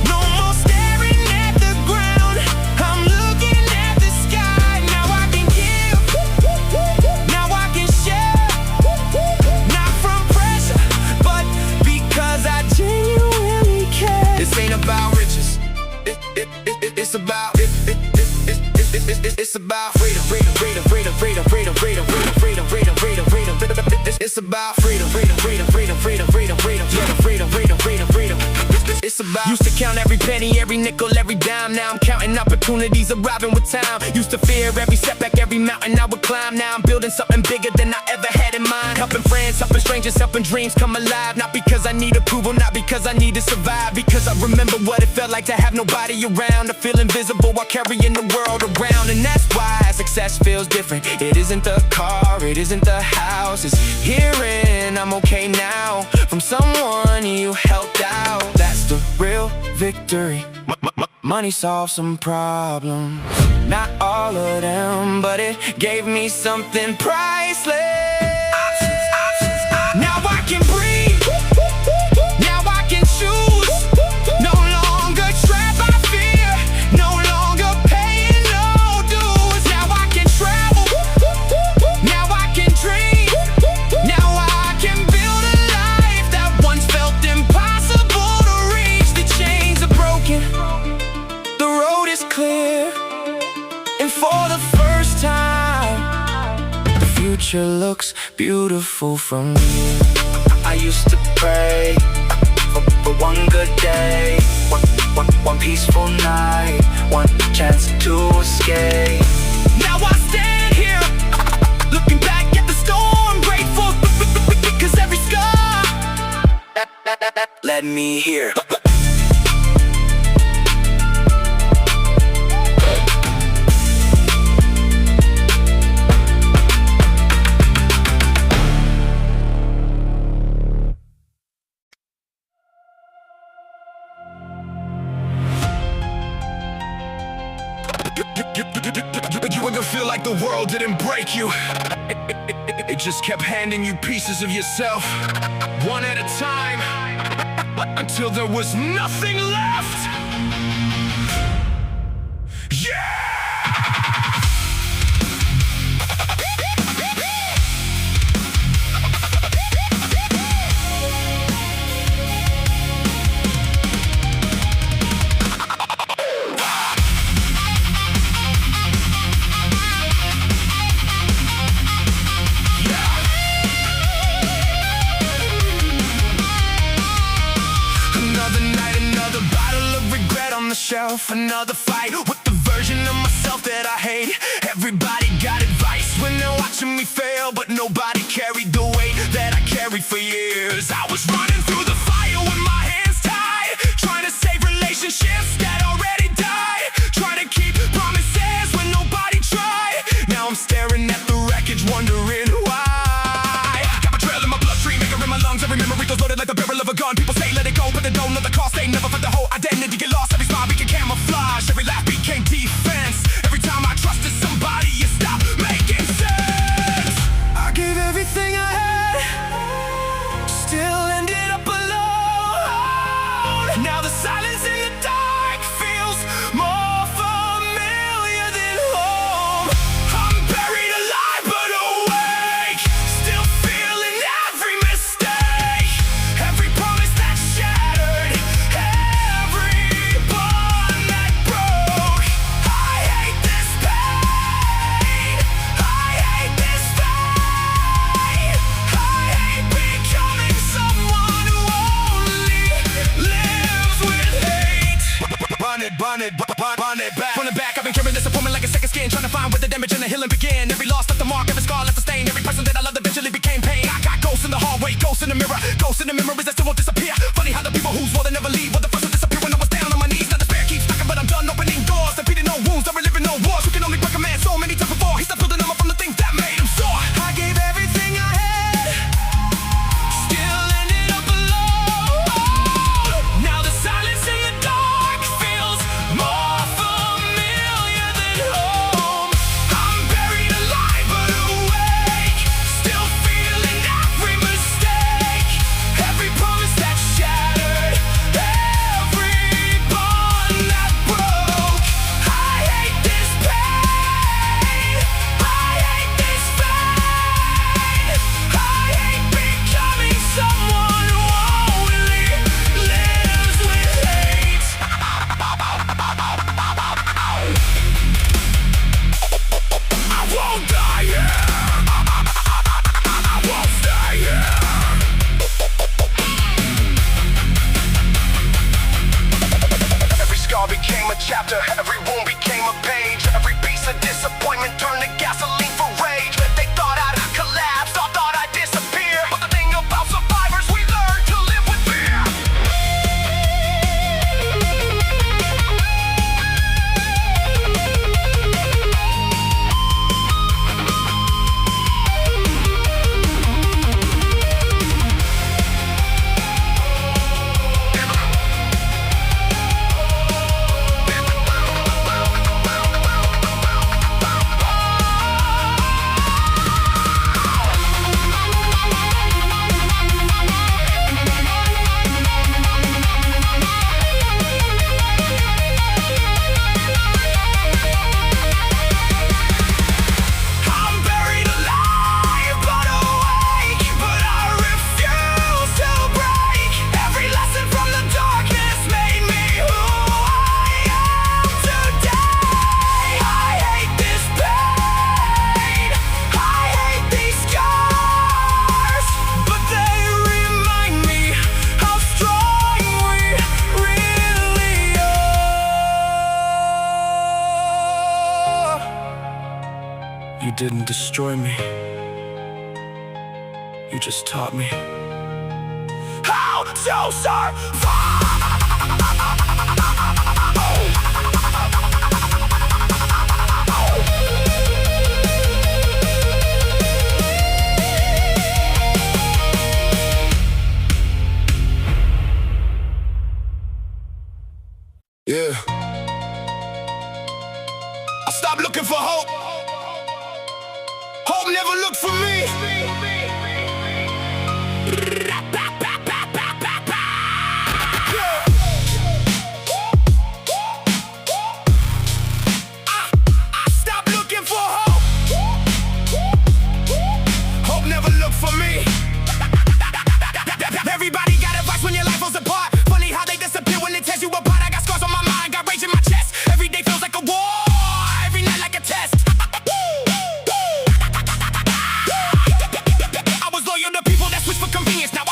No more staring at the ground, I'm looking at the sky. Now I can give, now I can share. Not from pressure, but because I genuinely care. This ain't about riches, it's about it's about freedom, freedom, freedom, freedom, freedom, freedom, freedom, freedom, freedom, freedom, freedom, freedom. It's about freedom, freedom, freedom, freedom, freedom, freedom, freedom, freedom, freedom, freedom, freedom. It's about. Used to count every penny, every nickel, every dime. Now I'm counting opportunities arriving with time. Used to fear every setback, every mountain I would climb. Now I'm building something bigger than I ever had in mind. Helping friends, helping strangers, helping dreams come alive. Not because I need approval, not because I need to survive. Because I remember what it felt like to have nobody around. To feel invisible while carrying the world around. And that's why success feels different. It isn't the car, it isn't the house. It's hearing I'm okay now from someone you helped out. That's the real victory. Money solves some problems, not all of them, but it gave me something priceless. Now I can breathe, now I can choose. No longer trapped by fear, no longer paying no dues. Now I can travel, now I can dream. Now I can build a life that once felt impossible to reach. The chains are broken, the road is clear, and for the first time, the future looks beautiful from here. I used to pray for one good day, one peaceful night, one chance to escape. Now I stand here, looking back at the storm, grateful because every scar led me here. You ever feel like the world didn't break you? It just kept handing you pieces of yourself, one at a time, until there was nothing left. Yeah! Shelf, another fight with the version of myself that I hate. Everybody got advice when they're watching me fail, but nobody carried the weight that I carried for years. I was running through the fire with my hands tied, trying to save relationships that already died, trying to keep promises when nobody tried. Now I'm staring at the wreckage, wondering why. Got my trail in my bloodstream, anger in my lungs, every memory goes loaded like the barrel of a gun. People say let it go, but they don't know the cost. They never felt the whole identity get lost. Every smile became camouflage, every laugh became defense. Every time I trusted somebody, it stopped making sense. I gave everything I had, still ended up alone. Now the silence in the dark feels more familiar than home. I'm buried alive but awake, still feeling every mistake, every promise that shattered, every bond that broke. I hate this pain, I hate this pain, I hate becoming someone who only lives with hate. Run it back. Running back, I've been carrying disappointment like a second skin, trying to find where the damage and the healing began. Every loss left a mark, every scar left a stain. Every person that I loved eventually became pain. I got ghosts in the hallway, ghosts in the mirror, ghosts in the memories that still won't disappear. Funny how the people whose war they never leave were the first to disappear when I was down on my knees. Now despair keeps knocking, but I'm done opening doors. Defeating no wounds, I'm reliving no wars. You can only break a man so many times before he stopped building armor from the things that made him sore. I gave everything I had, still ended up alone. Now the silence in the dark feels more familiar than home. I'm buried alive but awake, still feeling every mistake, every promise that shattered, every bond that broke. I hate this pain, I hate this pain, I hate becoming someone who only lives with hate. I won't die here, I won't stay here. Every scar became a chapter, every wound became a page, every piece of disappointment turned to gasoline for rage. They thought I'd collapse, thought I'd disappear, but the thing about survivors, we learn to live with fear. I'm buried alive but awake, but I refuse to break. Every lesson from the darkness made me who I am today. I hate this pain, I hate these scars, but they remind me how strong we really are. You didn't destroy me, you just taught me how to survive. Yeah. I stopped looking for hope. Hope never looked for me. I stopped looking for hope. Hope never looked for me. Everybody got advice when your life falls apart. Funny how they disappear when it tears you apart. I got scars on my mind, got rage in my chest. Every day feels like a war, every night like a test. I was loyal to people that switch for convenience. Now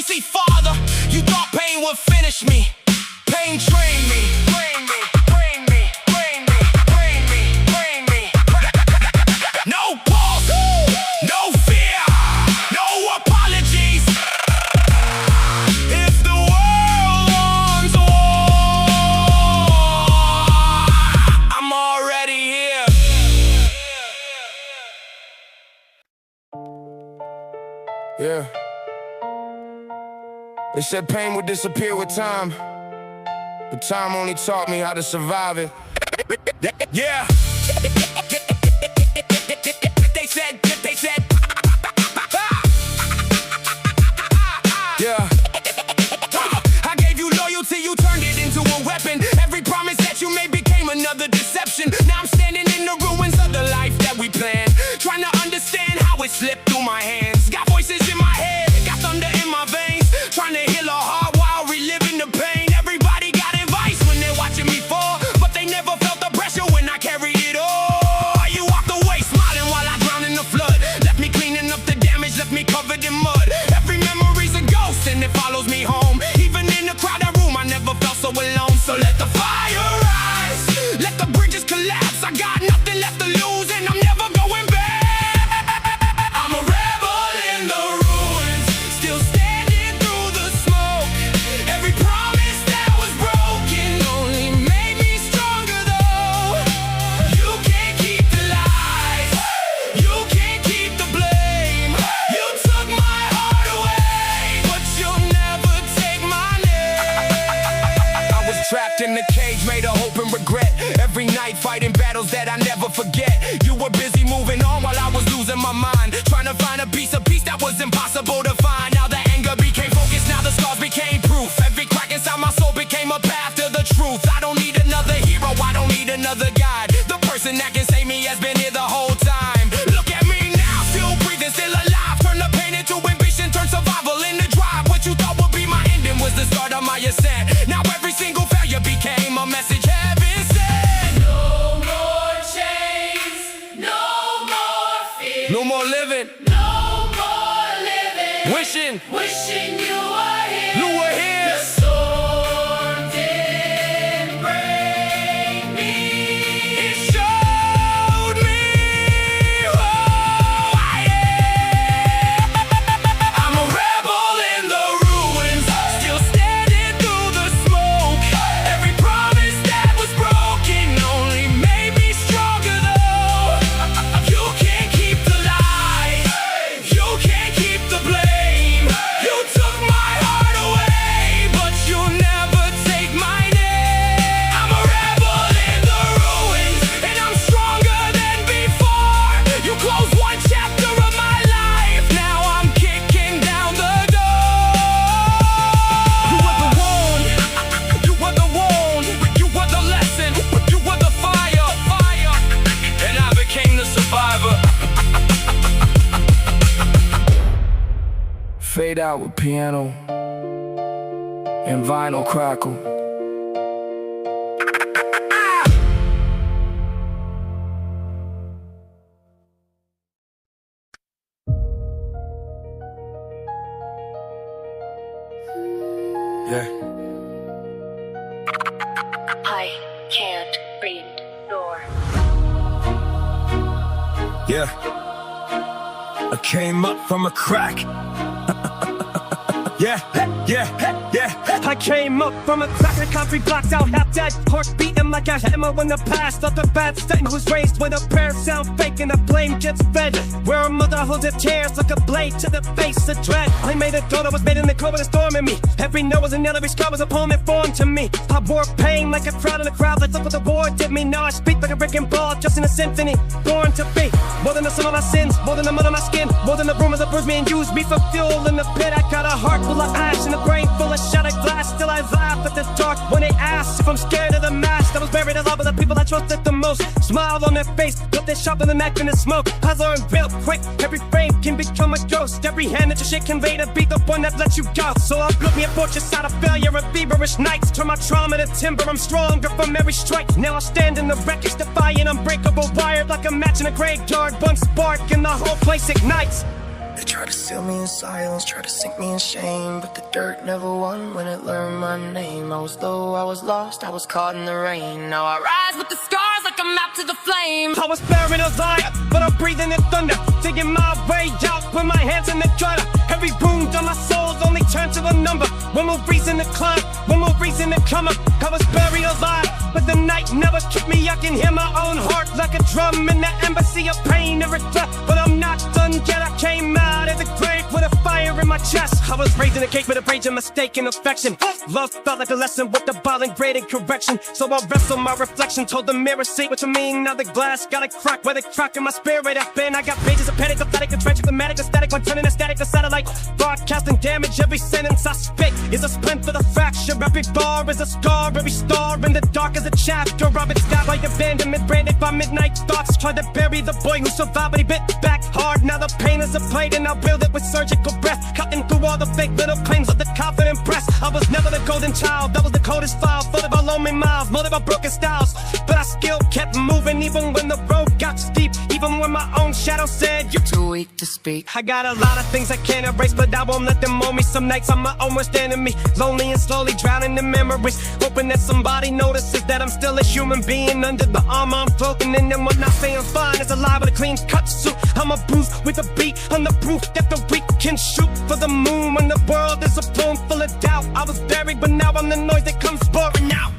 see, Father, you thought pain would finish me. Pain trained me. No pause, no fear, no apologies. If the world wants war, I'm already here. Yeah. They said pain would disappear with time, but time only taught me how to survive it. Yeah. They said. Yeah. I gave you loyalty, you turned it into a weapon. Every promise that you made became another deception. Now I'm standing in the ruins of the life that we planned, trying to understand how it slipped through my hands. Got voices in my head, got thunder in my veins, trying to heal a heart while reliving the pain. Everybody got advice when they're watching me fall, but they never felt the pressure when I carried it all. You walked away smiling while I drowned in the flood, left me cleaning up the damage, left me covered in mud. Every memory's a ghost and it follows me home. Even in a crowded room I never felt so alone. So let the fire rise, let the bridges collapse. I got nothing left to lose and I'm never going back. I'm a rebel in the ruins, still standing through the smoke. Every promise that was broken only made me stronger though. You can't keep the lies, you can't keep the blame. You took my heart away, but you'll never take my name. I was trapped in the cage, made of hope and regret. Every night fighting battles that I never forget. You were busy moving on while I was losing my mind, trying to find a piece that was impossible to find. Now the anger became focus, now the scars became proof. Every crack inside my soul became a path to the truth. I don't need another hero, I don't need another guide. The person that can save me has been here the whole time. Look at me now, still breathing, still alive. Turn the pain into ambition, turn survival into drive. What you thought would be my ending was the start of my ascent. Now every single failure became a message heaven sent. No more chains, no more fear, No more living, no more living, wishing wishing you were here. you were here. The storm didn't break me. It showed me who I am. I'm a rebel in the ruins, still standing through the smoke. Every promise that was broken only made me stronger though. You can't keep the lies, you can't keep the blame. You took my heart away, but you'll never take my name. I'm a rebel in the ruins, and I'm stronger than before. You closed one chapter of my life, now I'm kicking down the door. You were the wound, you were the wound, you were the lesson, you were the fire, and I became the survivor. Fade out with piano and vinyl crackle. Yeah. I can't read your. Yeah, I came up from a crack. Yeah. I came up from a crack in a concrete blocked out, half dead. Heart beating like a hammer in the past. Not the bad state. I was raised with a prayer sound fake and the blame gets fed. Where a mother holds her tears like a blade to the face of dread. I made a daughter, was made in the cold with a storm in me. Every note was a nail, every scar was a poem informed to me. I wore pain like a crowd in a crowd. Like look what the war did me. Now I speak like a breaking ball, just in a symphony. Born to be more than the sum of my sins, more than the mud on my skin, more than the rumors that bruised me and used me for fuel in the pit. I got a heart full of ash and a brain full of shattered glass. Still I laugh at the dark when they ask if I'm scared of the mask. I was buried alive with the people I trusted the most. Smile on their face, but they're sharper than that in the smoke. I learned real quick, every frame can become a ghost. Every hand that you shake can lay to be the one that lets you go. So I built me a fortress out of failure and feverish nights. Turn my trauma to timber, I'm stronger from every strike. Now I stand in the wreckage, defying unbreakable, wired like a match in a graveyard. One spark and the whole place ignites. They try to seal me in silence, try to sink me in shame, but the dirt never won when it learned my name. I was low, I was lost, I was caught in the rain. Now I rise with the scars like a map to the flames. I was buried alive, but I'm breathing in thunder, digging my way out with my hands in the gutter. Every wound on my soul's only turned to a number. One more reason to climb, one more reason to come up. I was buried alive, but the night never took me. I can hear my own heart like a drum in the embassy of pain and regret. But I'm not done yet, I came out of the grave with a fire in my chest. I was raised in a cage with a rage and mistake and affection. Love felt like a lesson with the violent grade and correction. So I wrestled my reflection, told the mirror, see what you mean. Now the glass got a crack where the crack in my spirit has been. I got pages of panic, pathetic, and tragic, dramatic, static, one turning a static to satellite. Broadcasting damage, every sentence I spit is a splint for the fracture. Every bar is a scar, every star in the dark is a chapter of it. Stabbed like abandonment, branded by midnight thoughts. Tried to bury the boy who survived, but he bit back hard. Now the pain is a plate and I'll build it with surgical breath, cutting through all the fake little claims of the confident press. I was never the golden child, that was the coldest file, full of our lonely mouths, molded by broken styles. But I still kept moving even when the road got steep, even when my own shadow said you're too weak to speak. I got a lot of things I can't erase, but I won't let them own me. Some nights I'm my own worst enemy, lonely and slowly drowning in memories, hoping that somebody notices that I'm still a human being under the armor I'm floating in. And when I say I'm fine, it's a lie with a clean cut suit. I'm a bruise with a beat on the proof that the weak can shoot for the moon when the world is a room full of doubt. I was buried, but now I'm the noise that comes pouring out.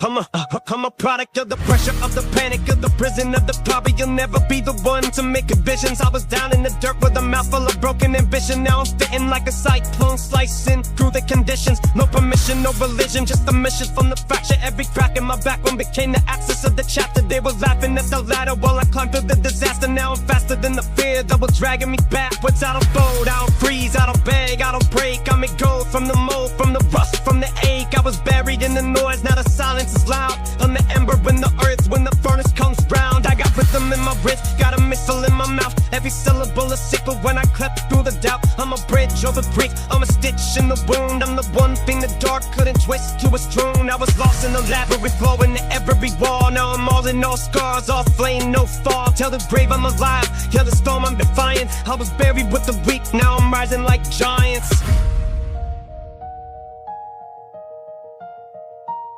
I'm a product of the pressure, of the panic, of the prison, of the poverty. You'll never be the one to make visions. I was down in the dirt with a mouthful of broken ambition. Now I'm spitting like a cyclone, slicing through the conditions. No permission, no religion, just a mission from the fracture. Every crack in my backbone became the axis of the chapter. They were laughing at the ladder while I climbed through the disaster. Now I'm faster than the fear that was dragging me backwards. I don't fold, I don't freeze, I don't beg, I don't break. I make gold from the mold, from the rust, from the ache. I was buried in the noise, now the silence is loud. On the ember in the earth when the furnace comes round. I got rhythm in my wrist, got a missile in my mouth. Every syllable is sick, but when I crept through the doubt, I'm a bridge over grief, I'm a stitch in the wound. I'm the one thing the dark couldn't twist to a strewn. I was lost in the labyrinth, flowing to every wall. Now I'm all in all scars, all flame, no fall. Tell the grave I'm alive, tell the storm I'm defiant. I was buried with the weak, now I'm rising like giants.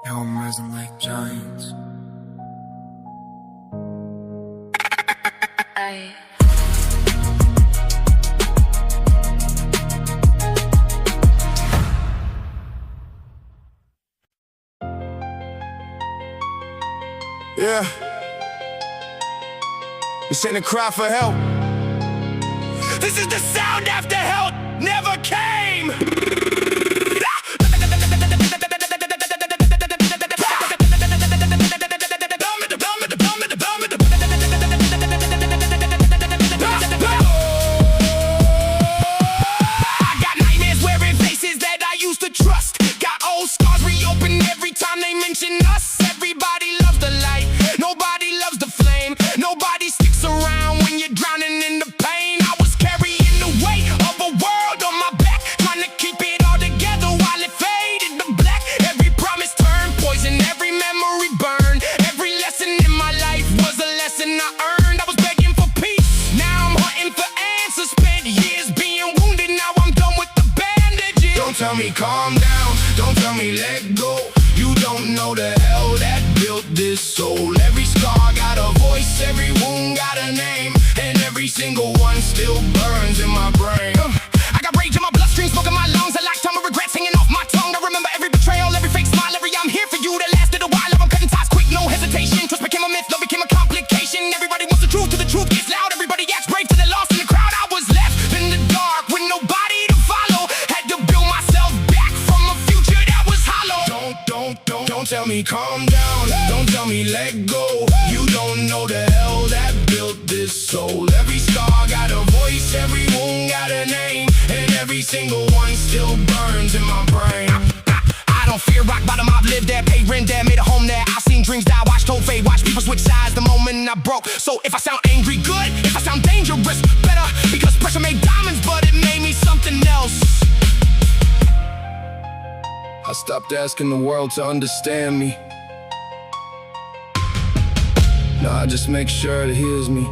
Now I'm rising like giants. Yeah. You sent a cry for help. This is the sound after help never came. Tell me calm down, don't tell me let go. You don't know the hell that built this soul. Every scar got a voice, every wound got a name, and every single one still burns in my brain. I got rage in my bloodstream, smoke in my lungs, a lifetime of regrets hanging off my tongue. I remember every betrayal, every fake smile, every I'm here for you that lasted a while. I'm cutting ties quick, no hesitation. Trust became a myth, love became a complication. Everybody wants the truth till the truth gets loud. Everybody acts brave till they're lost in the crowd. I was left in the dark with nobody to follow. Had to build myself back from a future that was hollow. Don't tell me calm down, don't tell me let go. You don't know the hell that built this soul. Every scar got a voice, every wound got a name, and every single one still burns in my brain. I don't fear rock bottom, I've lived there, paid rent there, made a home there. I've seen dreams die, watched hope fade, watched people switch sides the moment I broke. So if I sound angry, good. If I sound dangerous, better. Because pressure made diamonds, but it made me something else. I stopped asking the world to understand me. Nah, I just make sure it hears me.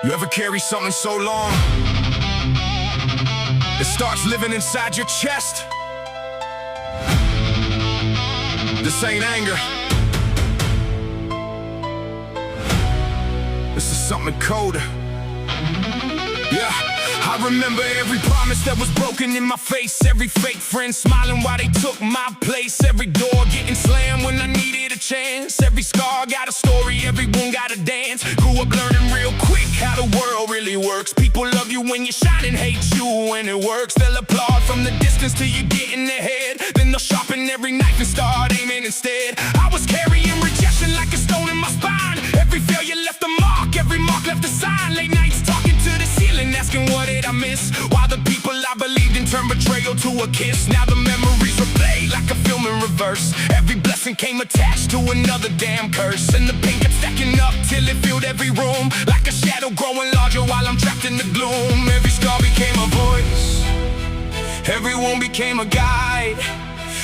You ever carry something so long it starts living inside your chest? This ain't anger. This is something colder. Yeah, I remember every promise that was broken in my face. Every fake friend smiling while they took my place. Every door getting slammed when I needed a chance. Every scar got a story, everyone got a dance. Grew up learning real quick how the world really works. People love you when you shine and hate you when it works. They'll applaud from the distance till you get in their head. Then they'll sharpen every knife and start aiming instead. I was carrying rejection like a stone in my spine. Every failure left a mark, every mark left a sign. Late nights talking to the ceiling, asking what did I miss? Why the people I believed in turned betrayal to a kiss. Now the memories replay like a film in reverse. Every blessing came attached to another damn curse. And the pain kept stacking up till it filled every room. Like a shadow growing larger while I'm trapped in the gloom. Every scar became a voice, every wound became a guide.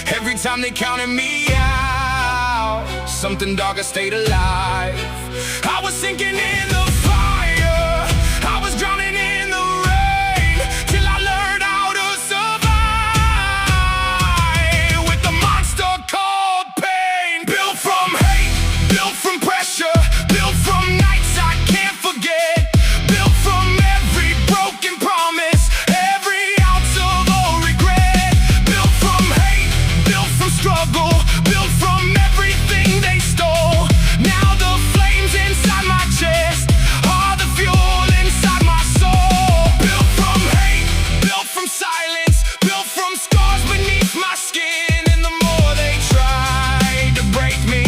Every time they counted me out, something darker stayed alive. I was sinking in the fire, I was drowning in the rain, till I learned how to survive with the monster called pain. Built from hate, built from pressure, built from nights I can't forget. Built from every broken promise, every ounce of old regret. Built from hate, built from struggle, built from everything they stole. Now the flames inside my chest are the fuel inside my soul. Built from hate, built from silence, built from scars beneath my skin. And the more they tried to break me,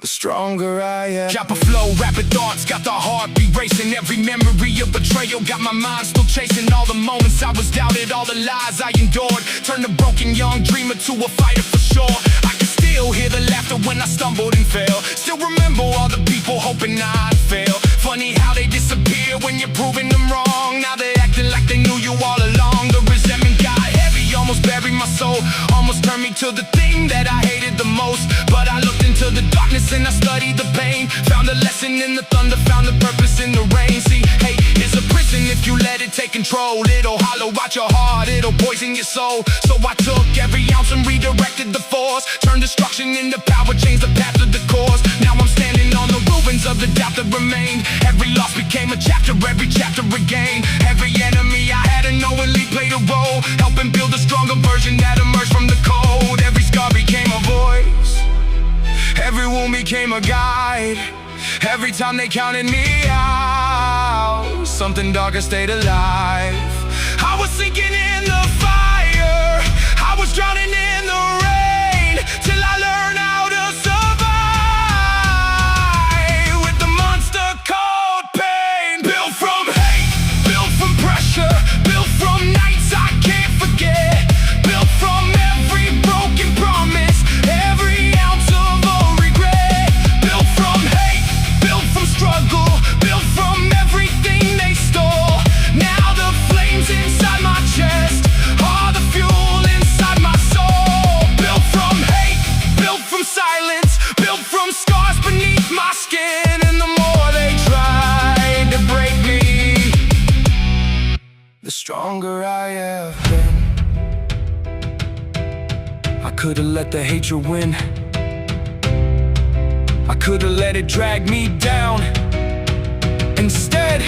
the stronger I am. Chopper flow, rapid thoughts, got the heartbeat racing. Every memory of betrayal got my mind still chasing. All the moments I was doubted, all the lies I endured, turned a broken young dreamer to a fighter for sure. I can still hear the laughter when I stumbled and fell. Still remember all the people hoping I'd fail. Funny how they disappear when you're proving them wrong. Now they acting like they knew you all along. The resentment got heavy, almost buried my soul. Almost turned me to the thing that I hated the most. But I looked into the darkness and I studied the pain. Found a lesson in the thunder, found a purpose in the rain. See, hate is a prison if you let it take control. It'll hollow out your heart, it'll poison your soul. So I took every ounce and redirected the force. Turned destruction into power, changed the path of the course. Now I'm standing on the ruins of the doubt that remained. Every loss became a chapter, every chapter regained. Every enemy I had unknowingly played a role, helping build a stronger version that emerged from the cold. Every scar became a voice, every wound became a guide. Every time they counted me out, something darker stayed alive. I was sinking in the fire, I was drowning in the rain, till I learned how to survive with the monster called pain. Built from hate, built from pressure, built from nights I can't forget. Built from every broken promise, every ounce of old regret. Built from hate, built from struggle, built from everything they stole. Now the flames inside my chest are the fuel inside my soul. Built from hate, built from silence, built from scars beneath my skin. And the more they tried to break me, the stronger I have been. I could've let the hatred win, I could've let it drag me down. Instead,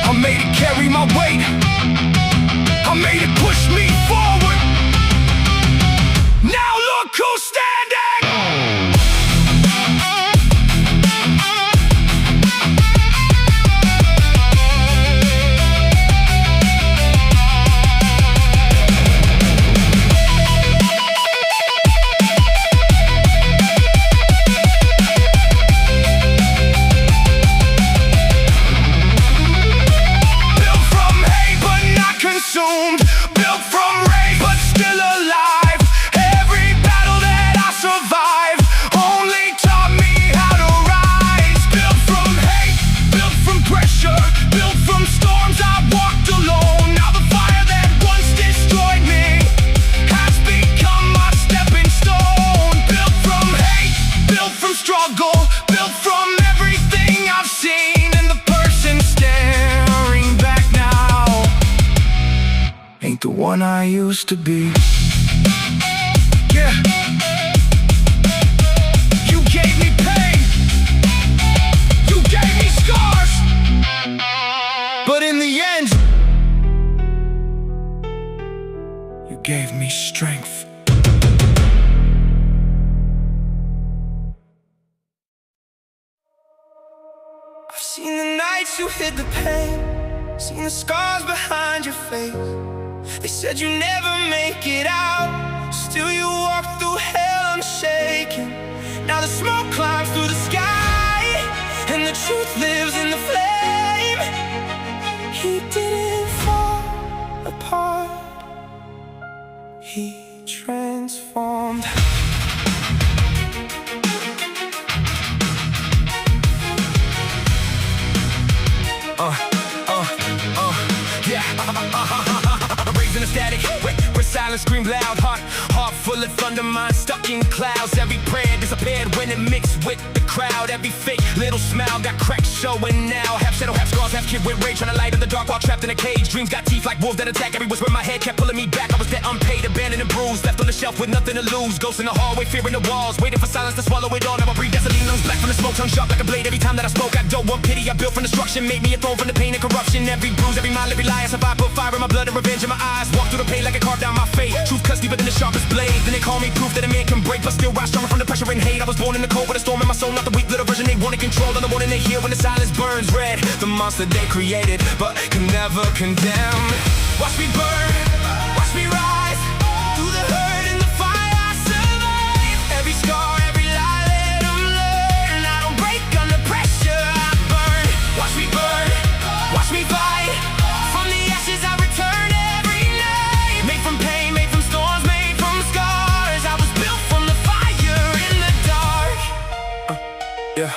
I made it carry my weight, I made it push me forward. Now look who's standing! Built from rage but still alive. Every battle that I one I used to be. Yeah. You gave me pain, you gave me scars, but in the end, you gave me strength. I've seen the nights you hid the pain, seen the scars behind your face. They said you never make it out, still you walk through hell unshaken. Now the smoke climbs through the sky, and the truth lives in the flame. He didn't fall apart, he transformed. Raising the static, where silence screamed loud. Heart full of thunder, mind stuck in clouds. Every prayer disappeared when it mixed with the crowd. Every fake little smile got cracks showing now. Half shadow, half scars, half kid with rage, trying to light in the dark while trapped in a cage. Dreams got teeth like wolves that attack. Every whisper in my head kept pulling me back. I was that unpaid, abandoned and bruised, left on the shelf with nothing to lose. Ghosts in the hallway, fearing the walls, waiting for silence to swallow it all. Now I breathe gasoline, lungs black from the smoke, tongue sharp like a blade. Every time that I spoke, I don't want pity. I built from destruction, made me a throne from the pain and corruption. Every bruise, every mile, every lie, I survived. Put fire in my blood and revenge in my eyes. Walk through the pain like it carved down my fate. Truth cuts deeper than the sharpest blade. Then they call me proof that a man can break, but still rise stronger from the pressure and hate. I was born in the cold with a storm in my soul, not the weak little version they wanted control. On the morning they hear when the silence burns red. The monster they created, but can never condemn. Watch me burn, watch me rise. Through the hurt and the fire I survive. Every scar, every lie, let them learn. I don't break under pressure, I burn. Watch me burn, watch me fight. From the ashes I return every night. Made from pain, made from storms, made from scars. I was built from the fire in the dark. Yeah.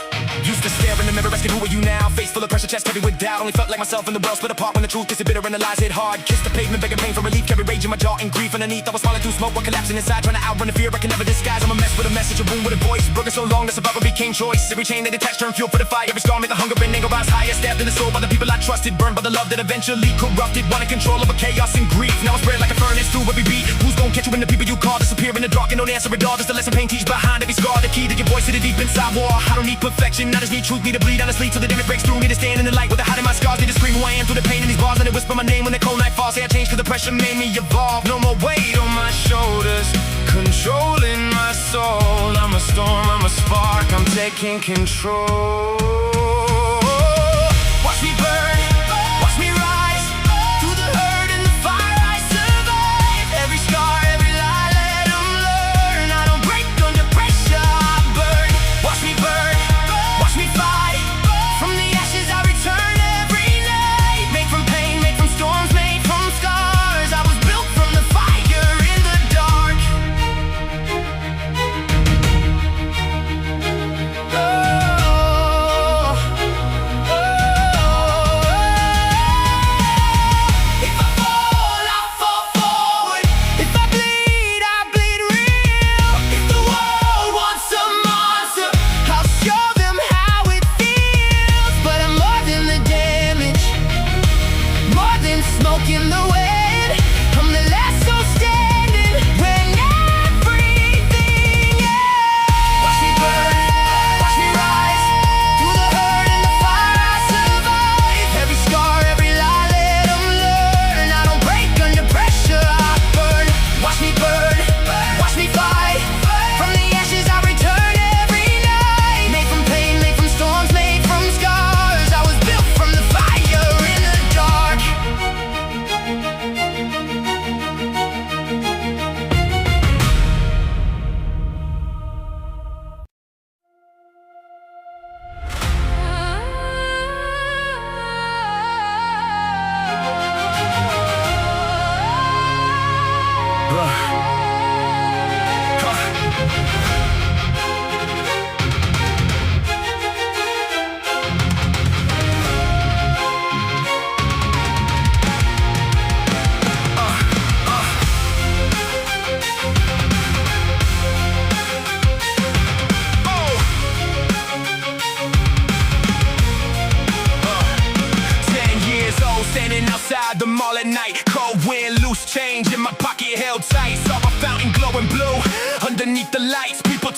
Used to stare in the mirror, asking who are you now? Face full of pressure, chest heavy with doubt. Only felt like myself in the world split apart when the truth tasted bitter and the lies hit hard. Kissed the pavement, begging pain for relief, carry rage in my jaw and grief underneath. I was falling through smoke, while collapsing inside, trying to outrun the fear I can never disguise. I'm a mess with a message, a wound with a voice, broken so long that survival became choice. Every chain that attached turned fuel for the fire. Every scar made the hunger and anger rise higher. Stabbed in the soul by the people I trusted, burned by the love that eventually corrupted. Wanted control over chaos and grief. Now I spread like a furnace through every beat. Who's gonna catch you when the people you call disappear in the dark and don't answer at all? There's the lesson pain teach behind every scar. The key to your voice to the deep inside war. I don't need perfection, I just need truth, need to bleed honestly till the damage breaks through. Need to stand in the light with the hide in my scars. Need to scream who I am through the pain in these bars. Let it whisper my name when the cold night falls. Say I changed cause the pressure made me evolve. No more weight on my shoulders, controlling my soul. I'm a storm, I'm a spark, I'm taking control. Watch me burn, watch me rise. Through the hurt and the fire I survive. Every scar, every lie, let them learn. I don't break under pressure, I burn. Watch me burn, watch me fight. From the ashes I return every night. Made from pain, made from storms, made from scars. I was built from the fire in the dark. Oh.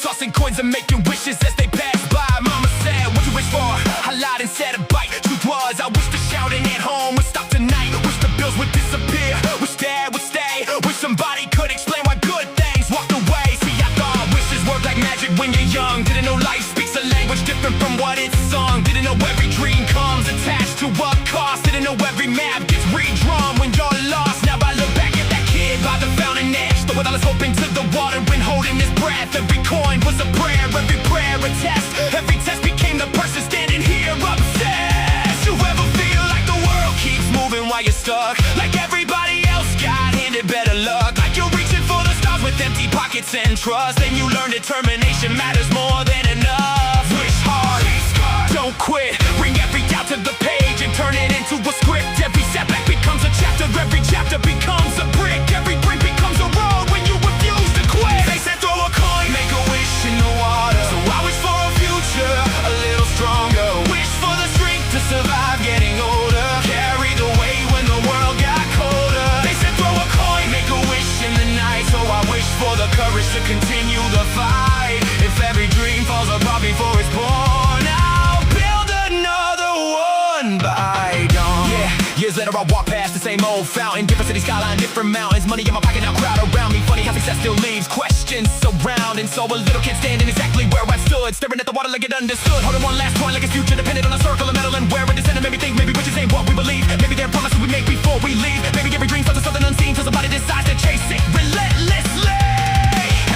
tossing coins and making wishes as they pass by. Mama said, what you wish for? I lied and said a bite. Truth was, I wish the shouting at home would stop tonight. Wish the bills would disappear. Wish dad would stay. Wish somebody could explain why good things walked away. See, I thought wishes work like magic when you're young. Didn't know life speaks a language different from what it's sung. Didn't know every dream comes attached to a cost. Didn't know every map gets redrawn when you're lost. Now I look back at that kid by the fountain edge, with all his hope into the water when holding his breath. Every coin was a prayer, every prayer a test. Every test became the person standing here obsessed. You ever feel like the world keeps moving while you're stuck? Like everybody else got handed better luck. Like you're reaching for the stars with empty pockets and trust. And you learn determination matters more than enough. Wish hard, don't quit. Bring every doubt to the page and turn it into a script. Every setback becomes a chapter, every chapter becomes a brick. Every brick becomes a road when you refuse to quit. They said throw a coin, make a wish in the water. So I wish for a future a little stronger. Wish for the strength to survive getting older. Carry the weight when the world got colder. They said throw a coin, make a wish in the night. So I wish for the courage to continue the fight. If every dream falls apart before it's born, I'll build another one by dawn. Yeah, years later I walk past the same old fountain. Different city skyline, different mountains. Money in my pocket, now crowd around me. Funny how success still leaves questions surrounding. So a little kid standing exactly where I stood, staring at the water like it understood. Holding one last coin like its future depended on a circle of metal. And where it descended made me think maybe riches ain't what we believe. Maybe they're promises we make before we leave. Maybe every dream starts with something unseen till somebody decides to chase it relentlessly.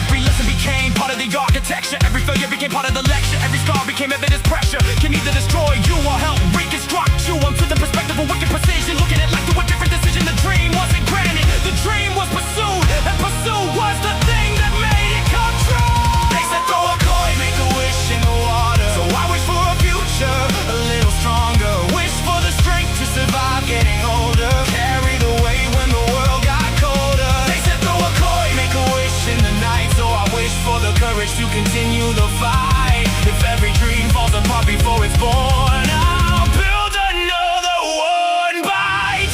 Every lesson became part of the architecture. Every failure became part of the lecture. Every scar became evidence. Pressure can either destroy you or help reconstruct you. I'm to the perspective of wicked precision, looking at life through a different decision. The dream wasn't granted, the dream was pursued, and pursuit was the thing that made it come true. They said throw a coin, make a wish in the water. So I wish for a future a little stronger. Wish for the strength to survive getting older. Carry the weight when the world got colder. They said throw a coin, make a wish in the night. So I wish for the courage to continue the fight. If every dream falls apart before it's born, I'll build another one by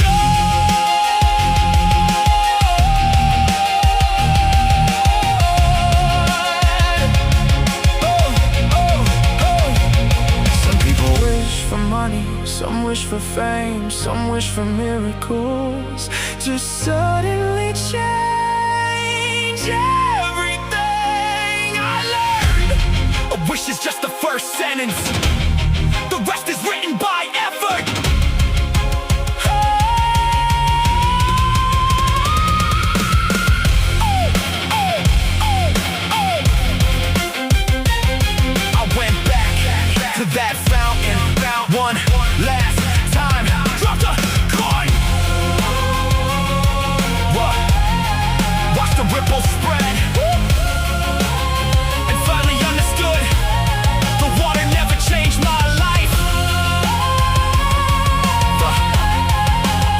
Some people wish for money, some wish for fame, some wish for miracles to suddenly change everything. I learned a wish is just the first sentence. The rest is written by effort. I went back to that fountain, one last time. Dropped a coin. What? Watch the ripples spread. And finally understood the water never changed my life.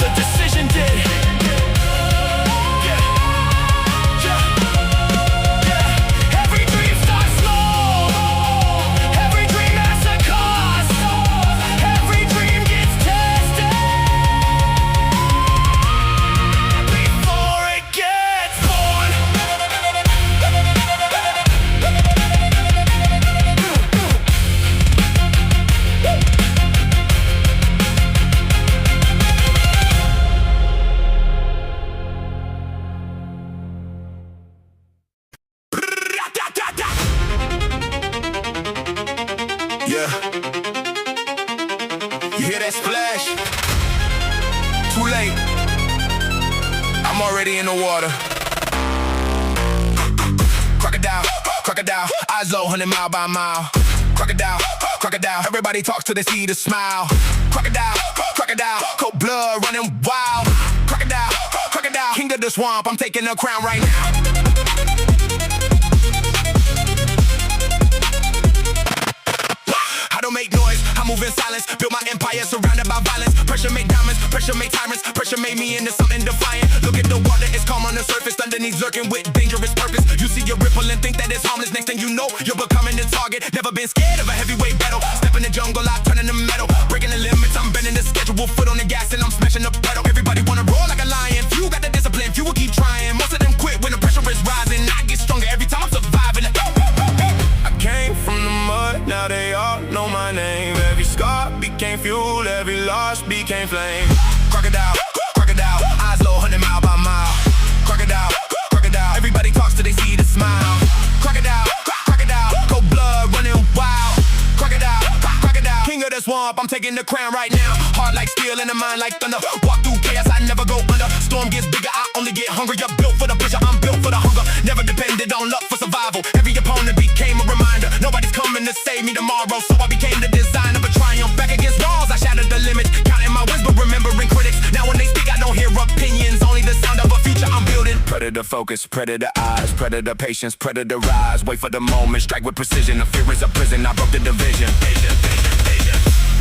The decision did. Every dream starts small. Every dream has a cost. Every dream gets tested before it gets born. Yeah. You hear that splash? Too late. I'm already in the water. Crocodile, crocodile, eyes low, 100 mile by mile. Crocodile, crocodile, everybody talks till they see the smile. Crocodile, crocodile, cold blood running wild. Crocodile, crocodile, king of the swamp, I'm taking the crown right now. I don't make noise, I move in silence. Build my empire surrounded by violence. Pressure make diamonds, pressure make tyrants. Pressure made me into something defiant. Look at the water, it's calm on the surface. Underneath lurking with dangerous purpose. You see a ripple and think that it's harmless. Next thing you know, you're becoming the target. Never been scared of a heavyweight battle. Step in the jungle, I turn into metal. Breaking the limits, I'm bending the schedule. Foot on the gas and I'm smashing the pedal. Everybody wanna roar like a lion. Few got the discipline, few will keep trying. Most of them quit when the pressure is rising. I get stronger every time I'm surviving. flame, flame. Crocodile, crocodile, eyes low, 100 mile by mile. Crocodile, crocodile, everybody talks till they see the smile. Crocodile, crocodile, cold blood running wild. Crocodile, crocodile, king of the swamp, I'm taking the crown right now. Heart like steel and a mind like thunder. Walk through chaos, I never go under. Storm gets bigger, I only get hungrier. Built for the pressure, I'm built for the hunger. Never depended on luck for survival. Every opponent became a reminder. Nobody's coming to save me tomorrow, so I became the design of a triumph. Back against walls, I shattered the limits. Counting my wins, but remembering critics. Now when they speak, I don't hear opinions, only the sound of a future I'm building. Predator focus, predator eyes, predator patience, predator rise. Wait for the moment, strike with precision. The fear is a prison, I broke the division.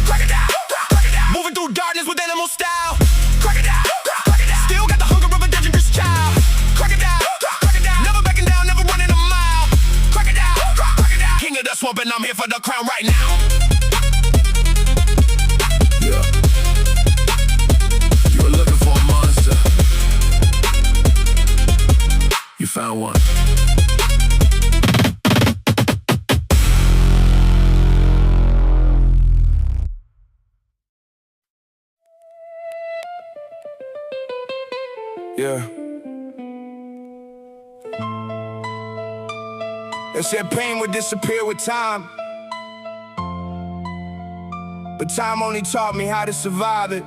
Crocodile, crocodile, moving through darkness with animal style. Crocodile, crocodile, still got the hunger of a dangerous child. Crocodile, crocodile, never backing down, never running a mile. Crocodile, crocodile, king of the swamp and I'm here for the crown right now. Yeah. You were looking for a monster. You found one. Yeah. They said pain would disappear with time, but time only taught me how to survive it.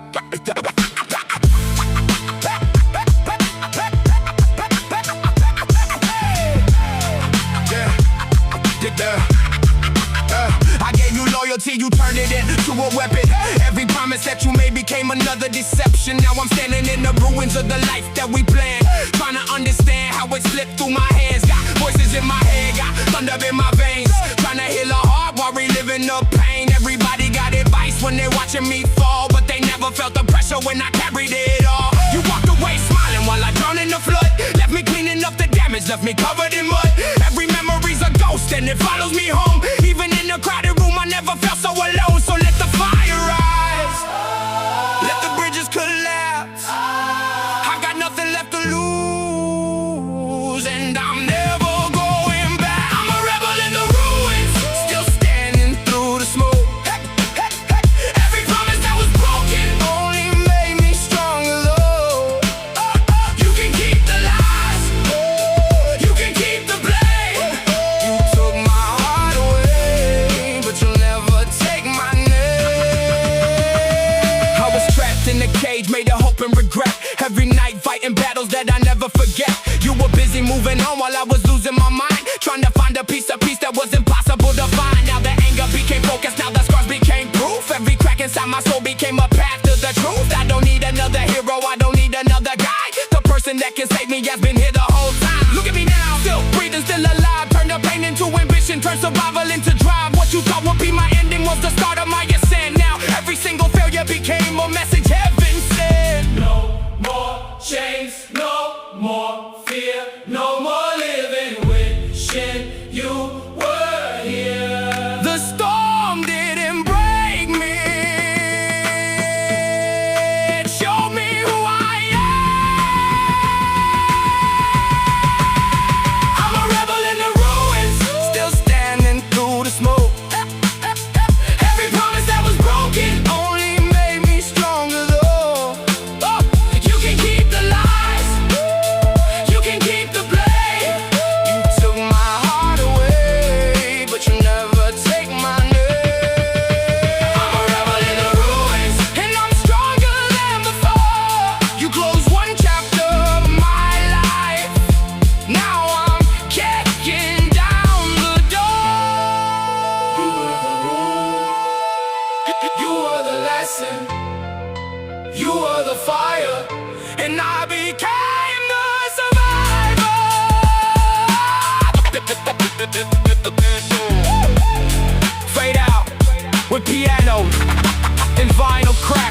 I gave you loyalty, you turned it into a weapon. Every promise that you made became another deception. Now I'm standing in the ruins of the life that we planned, trying to understand how it slipped through my hands. Got voices in my head, got thunder in my veins, trying to heal a heart while reliving the pain. Everybody got advice when they're watching me fall, but they never felt the pressure when I carried it all. You walked away smiling while I drowned in the flood, left me cleaning up the damage, left me covered in mud. Every memory's a ghost and it follows me home. Even in a crowded room I never felt so alone. So let the fire rise, let the bridges collapse. I got nothing left to lose, and I'm never going back. I'm a rebel in the ruins, still standing through the smoke. Every promise that was broken only made me stronger though. You can keep the lies, you can keep the blame. You took my heart away, but you'll never take my name. I was trapped in a cage, made of hope and regret. Every night fighting battles that I never forget. You were busy moving on while I was losing my mind, trying to find a piece that was impossible to find. Now the anger became focus, now the scars became proof. Every crack inside my soul became a path to the truth. I don't need another hero, I don't need another guy. The person that can save me has been here the whole time. Look at me now, still breathing, still alive. Turn the pain into ambition, turn survival into drive. What you thought would be my ending was the start of my ascent. Now every single failure became a message heaven sent. No more chains, no more fear, no more living wishing you were here. The storm didn't break me, it showed me who I am. I'm a rebel in the ruins, Still standing through the smoke. every promise that was broken. Only made me stronger though. You can keep the lies, you can keep the blame. You took my heart away, but you never take my name. I'm a rebel in the ruins, And I'm stronger than before. You closed one chapter of my life, now I'm kicking down the door. you were the lesson, you were the fire. And I became the survivor. Fade out with piano and vinyl crack.